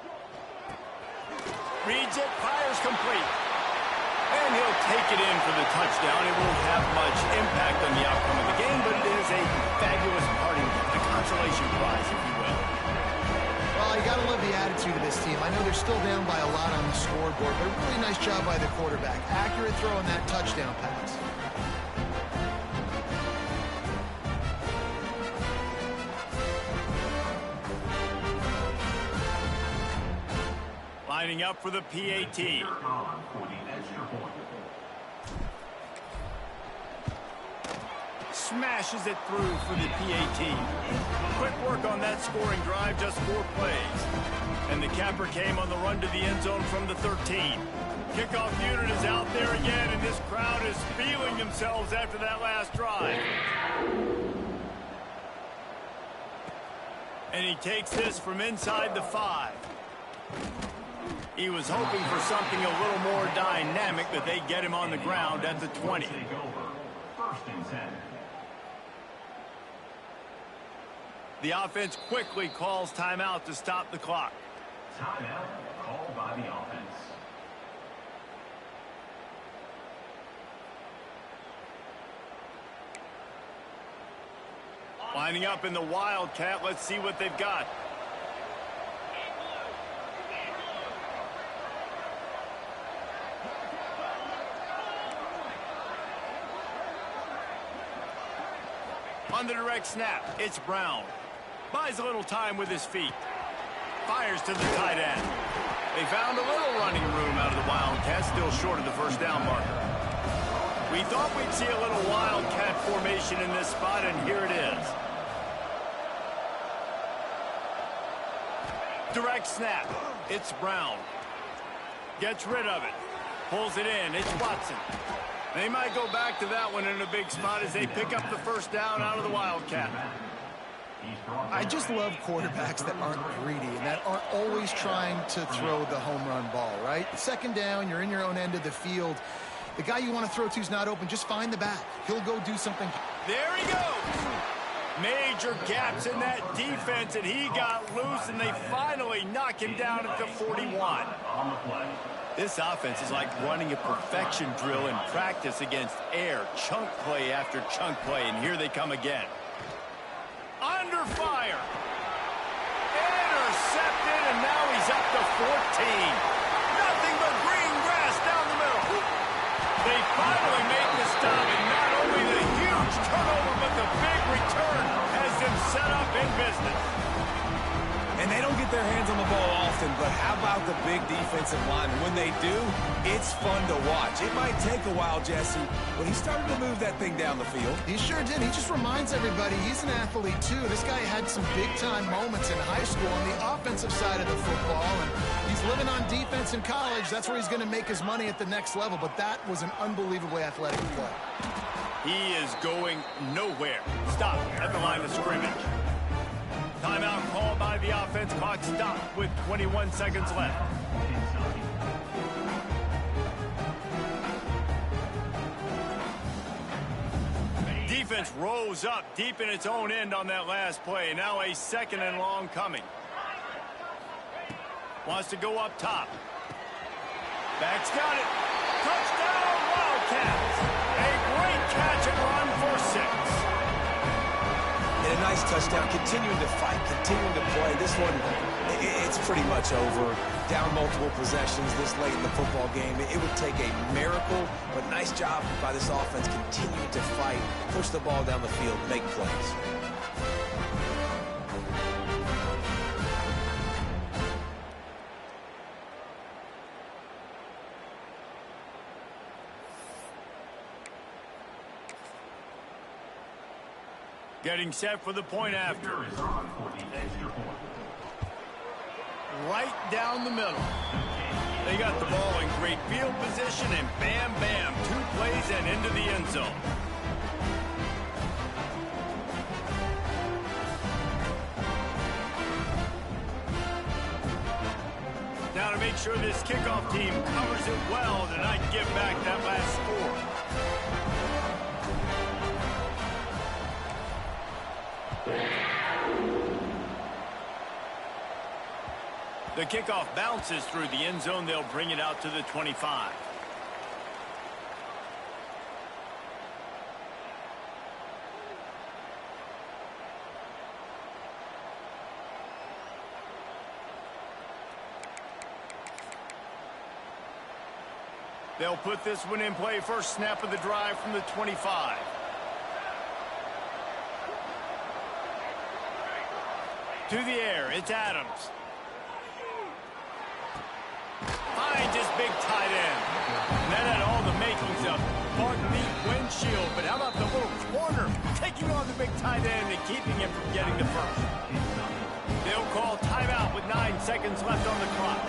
Speaker 1: Reads it, fires complete. And he'll take it in for the touchdown. It won't have much impact on the outcome of the game, but it is a fabulous parting gift, a consolation prize, if you will.
Speaker 4: Well, you got to love the attitude of this team. I know they're still down by a lot on the scoreboard, but a really nice job by the quarterback. Accurate throw on that touchdown pass.
Speaker 1: Lining up for the PAT. Smashes it through for the PAT. Quick work on that scoring drive, just 4 plays. And the capper came on the run to the end zone from the 13. Kickoff unit is out there again, and this crowd is feeling themselves after that last drive. And he takes this from inside the 5. He was hoping for something a little more dynamic, but they get him on the ground at the 20.
Speaker 5: Take over. First and 10.
Speaker 1: The offense quickly calls timeout to stop the clock.
Speaker 5: Timeout called by the offense.
Speaker 1: Lining up in the Wildcat. Let's see what they've got. On the direct snap, it's Brown. Buys a little time with his feet. Fires to the tight end. They found a little running room out of the Wildcat, still short of the first down marker. We thought we'd see a little Wildcat formation in this spot, and here it is. Direct snap. It's Brown. Gets rid of it. Pulls it in. It's Watson. They might go back to that one in a big spot as they pick up the first down out of the Wildcat.
Speaker 4: I just love quarterbacks that aren't greedy and that aren't always trying to throw the home run ball, right? Second down, you're in your own end of the field. The guy you want to throw to is not open. Just find the back. He'll go do something.
Speaker 1: There he goes. Major gaps in that defense, and he got loose, and they finally knock him down at the 41.
Speaker 5: On the play.
Speaker 1: This offense is like running a perfection drill in practice against air. Chunk play after chunk play, and here they come again. Under fire. Intercepted, and now he's up to 14. Nothing but green grass down the middle. They finally make the stop, and not only the huge turnover, but the big return has them set up in business.
Speaker 3: And they don't get their hands on the ball often, but how about the big defensive line? When they do, it's fun to watch. It might take a while, Jesse, but he started to move that thing down the field.
Speaker 4: He sure did. He just reminds everybody he's an athlete, too. This guy had some big-time moments in high school on the offensive side of the football, and he's living on defense in college. That's where he's going to make his money at the next level, but that was an unbelievably athletic play.
Speaker 1: He is going nowhere. Stop at the line of scrimmage. Timeout called by the offense. Clock stopped with 21 seconds left. Defense rose up deep in its own end on that last play. Now a second and long coming. Wants to go up top. Back's got it. Touchdown, Wildcats. A great catch and run for 6.
Speaker 2: And a nice touchdown, continuing to fight, continuing to play. This one, it's pretty much over. Down multiple possessions this late in the football game. It would take a miracle, but nice job by this offense continuing to fight, push the ball down the field, make plays.
Speaker 1: Getting set for the point after. Right down the middle. They got the ball in great field position, and bam, bam, 2 plays and into the end zone. Now to make sure this kickoff team covers it well to not give back that last score. The kickoff bounces through the end zone. They'll bring it out to the 25. They'll put this one in play. First snap of the drive from the 25. To the air, it's Adams. Finds his big tight end. And that had all the makings of bug meat windshield. But how about the little corner taking on the big tight end and keeping him from getting the first? They'll call timeout with 9 seconds left on the clock.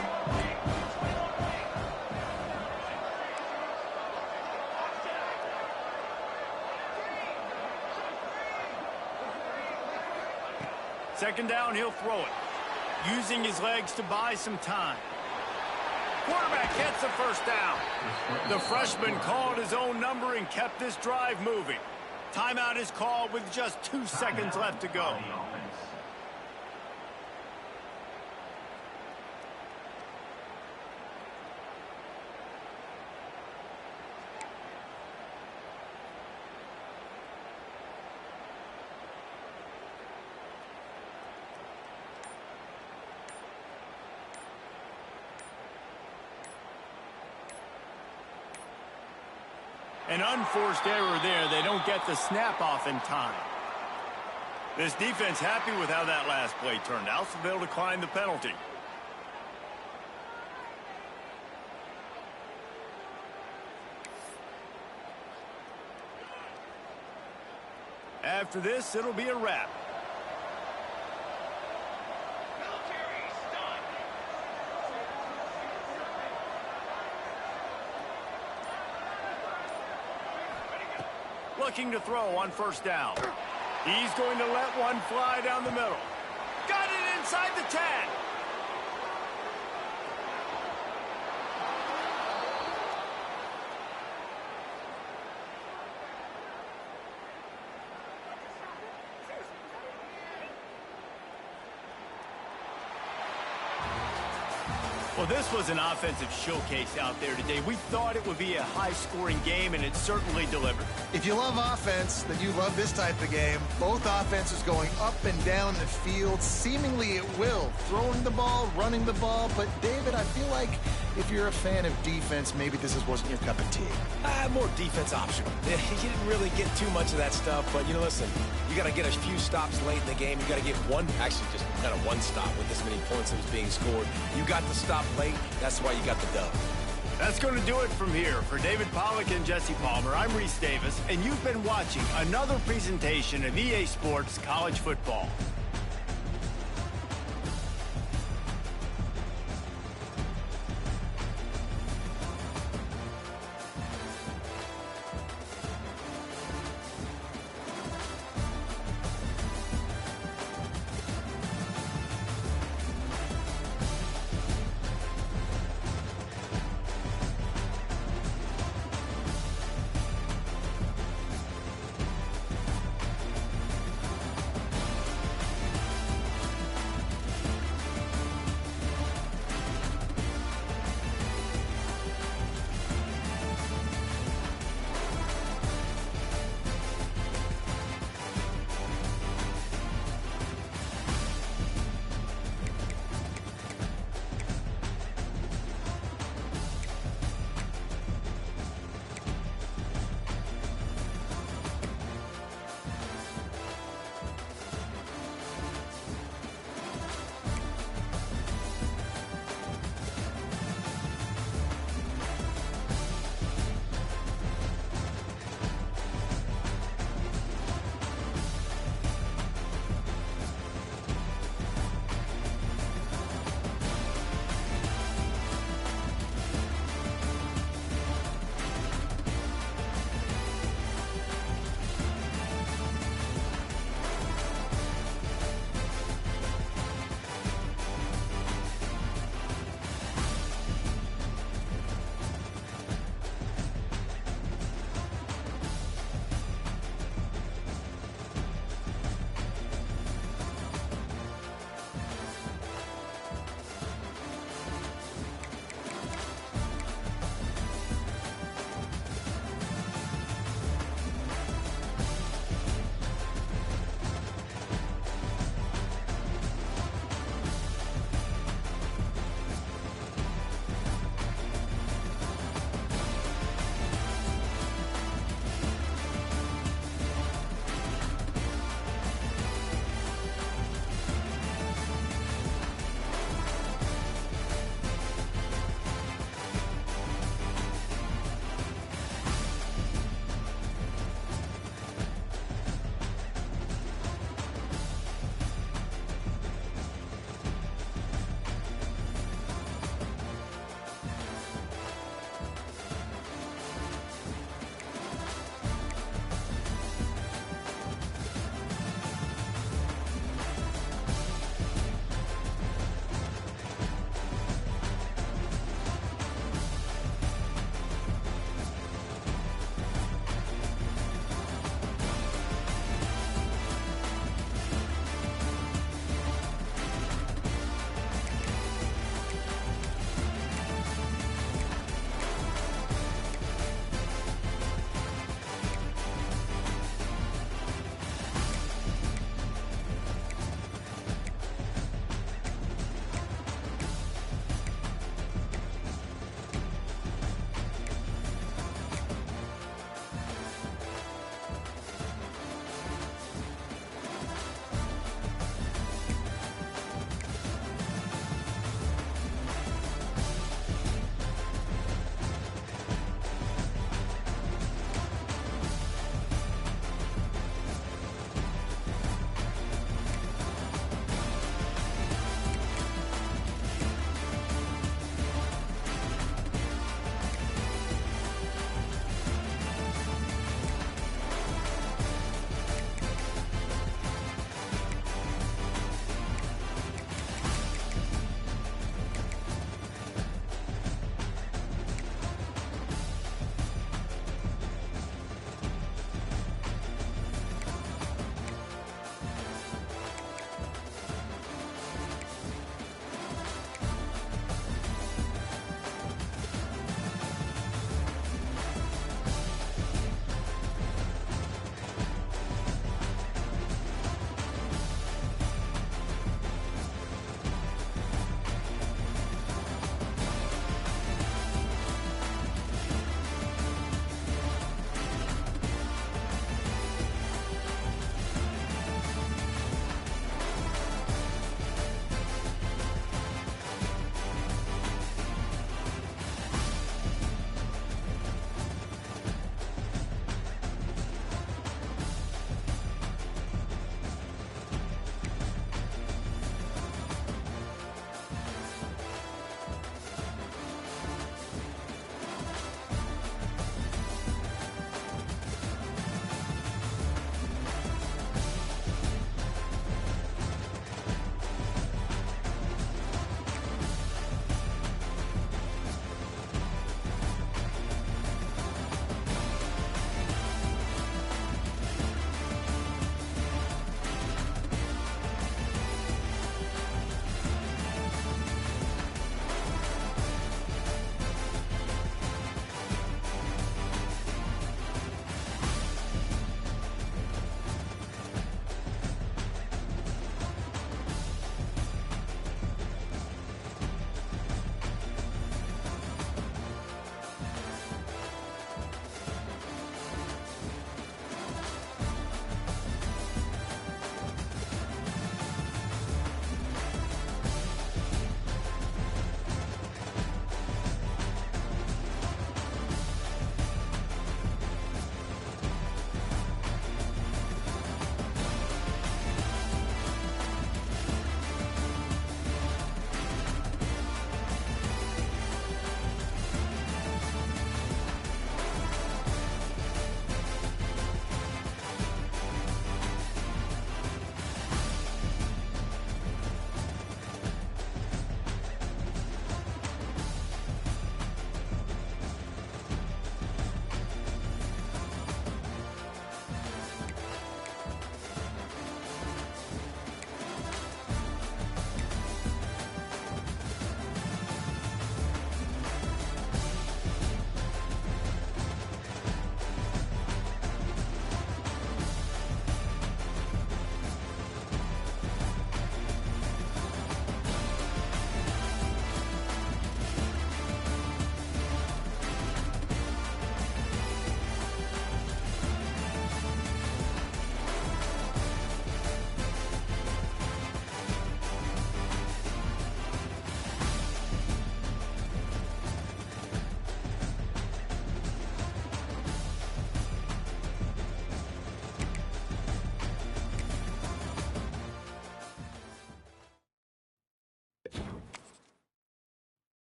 Speaker 1: Second down, he'll throw it. Using his legs to buy some time. Quarterback gets the first down. The freshman called his own number and kept this drive moving. Timeout is called with just 2 seconds left to go. An unforced error there. They don't get the snap off in time. This defense happy with how that last play turned out, so they'll decline the penalty. After this, it'll be a wrap. Looking to throw on first down. He's going to let one fly down the middle. Got it inside the 10. Well, this was an offensive showcase out there today. We thought it would be a high-scoring game, and it certainly delivered.
Speaker 4: If you love offense, then you love this type of game. Both offenses going up and down the field, seemingly at will. Throwing the ball, running the ball. But, David, I feel like if you're a fan of defense, maybe this wasn't your cup of tea.
Speaker 2: More defense optional. You didn't really get too much of that stuff, but, listen, you got to get a few stops late in the game. You got to get one, actually just kind of one stop with this many points that was being scored. You got the stop late. That's why you got the dub.
Speaker 1: That's going to do it from here. For David Pollack and Jesse Palmer, I'm Reese Davis, and you've been watching another presentation of EA Sports College Football.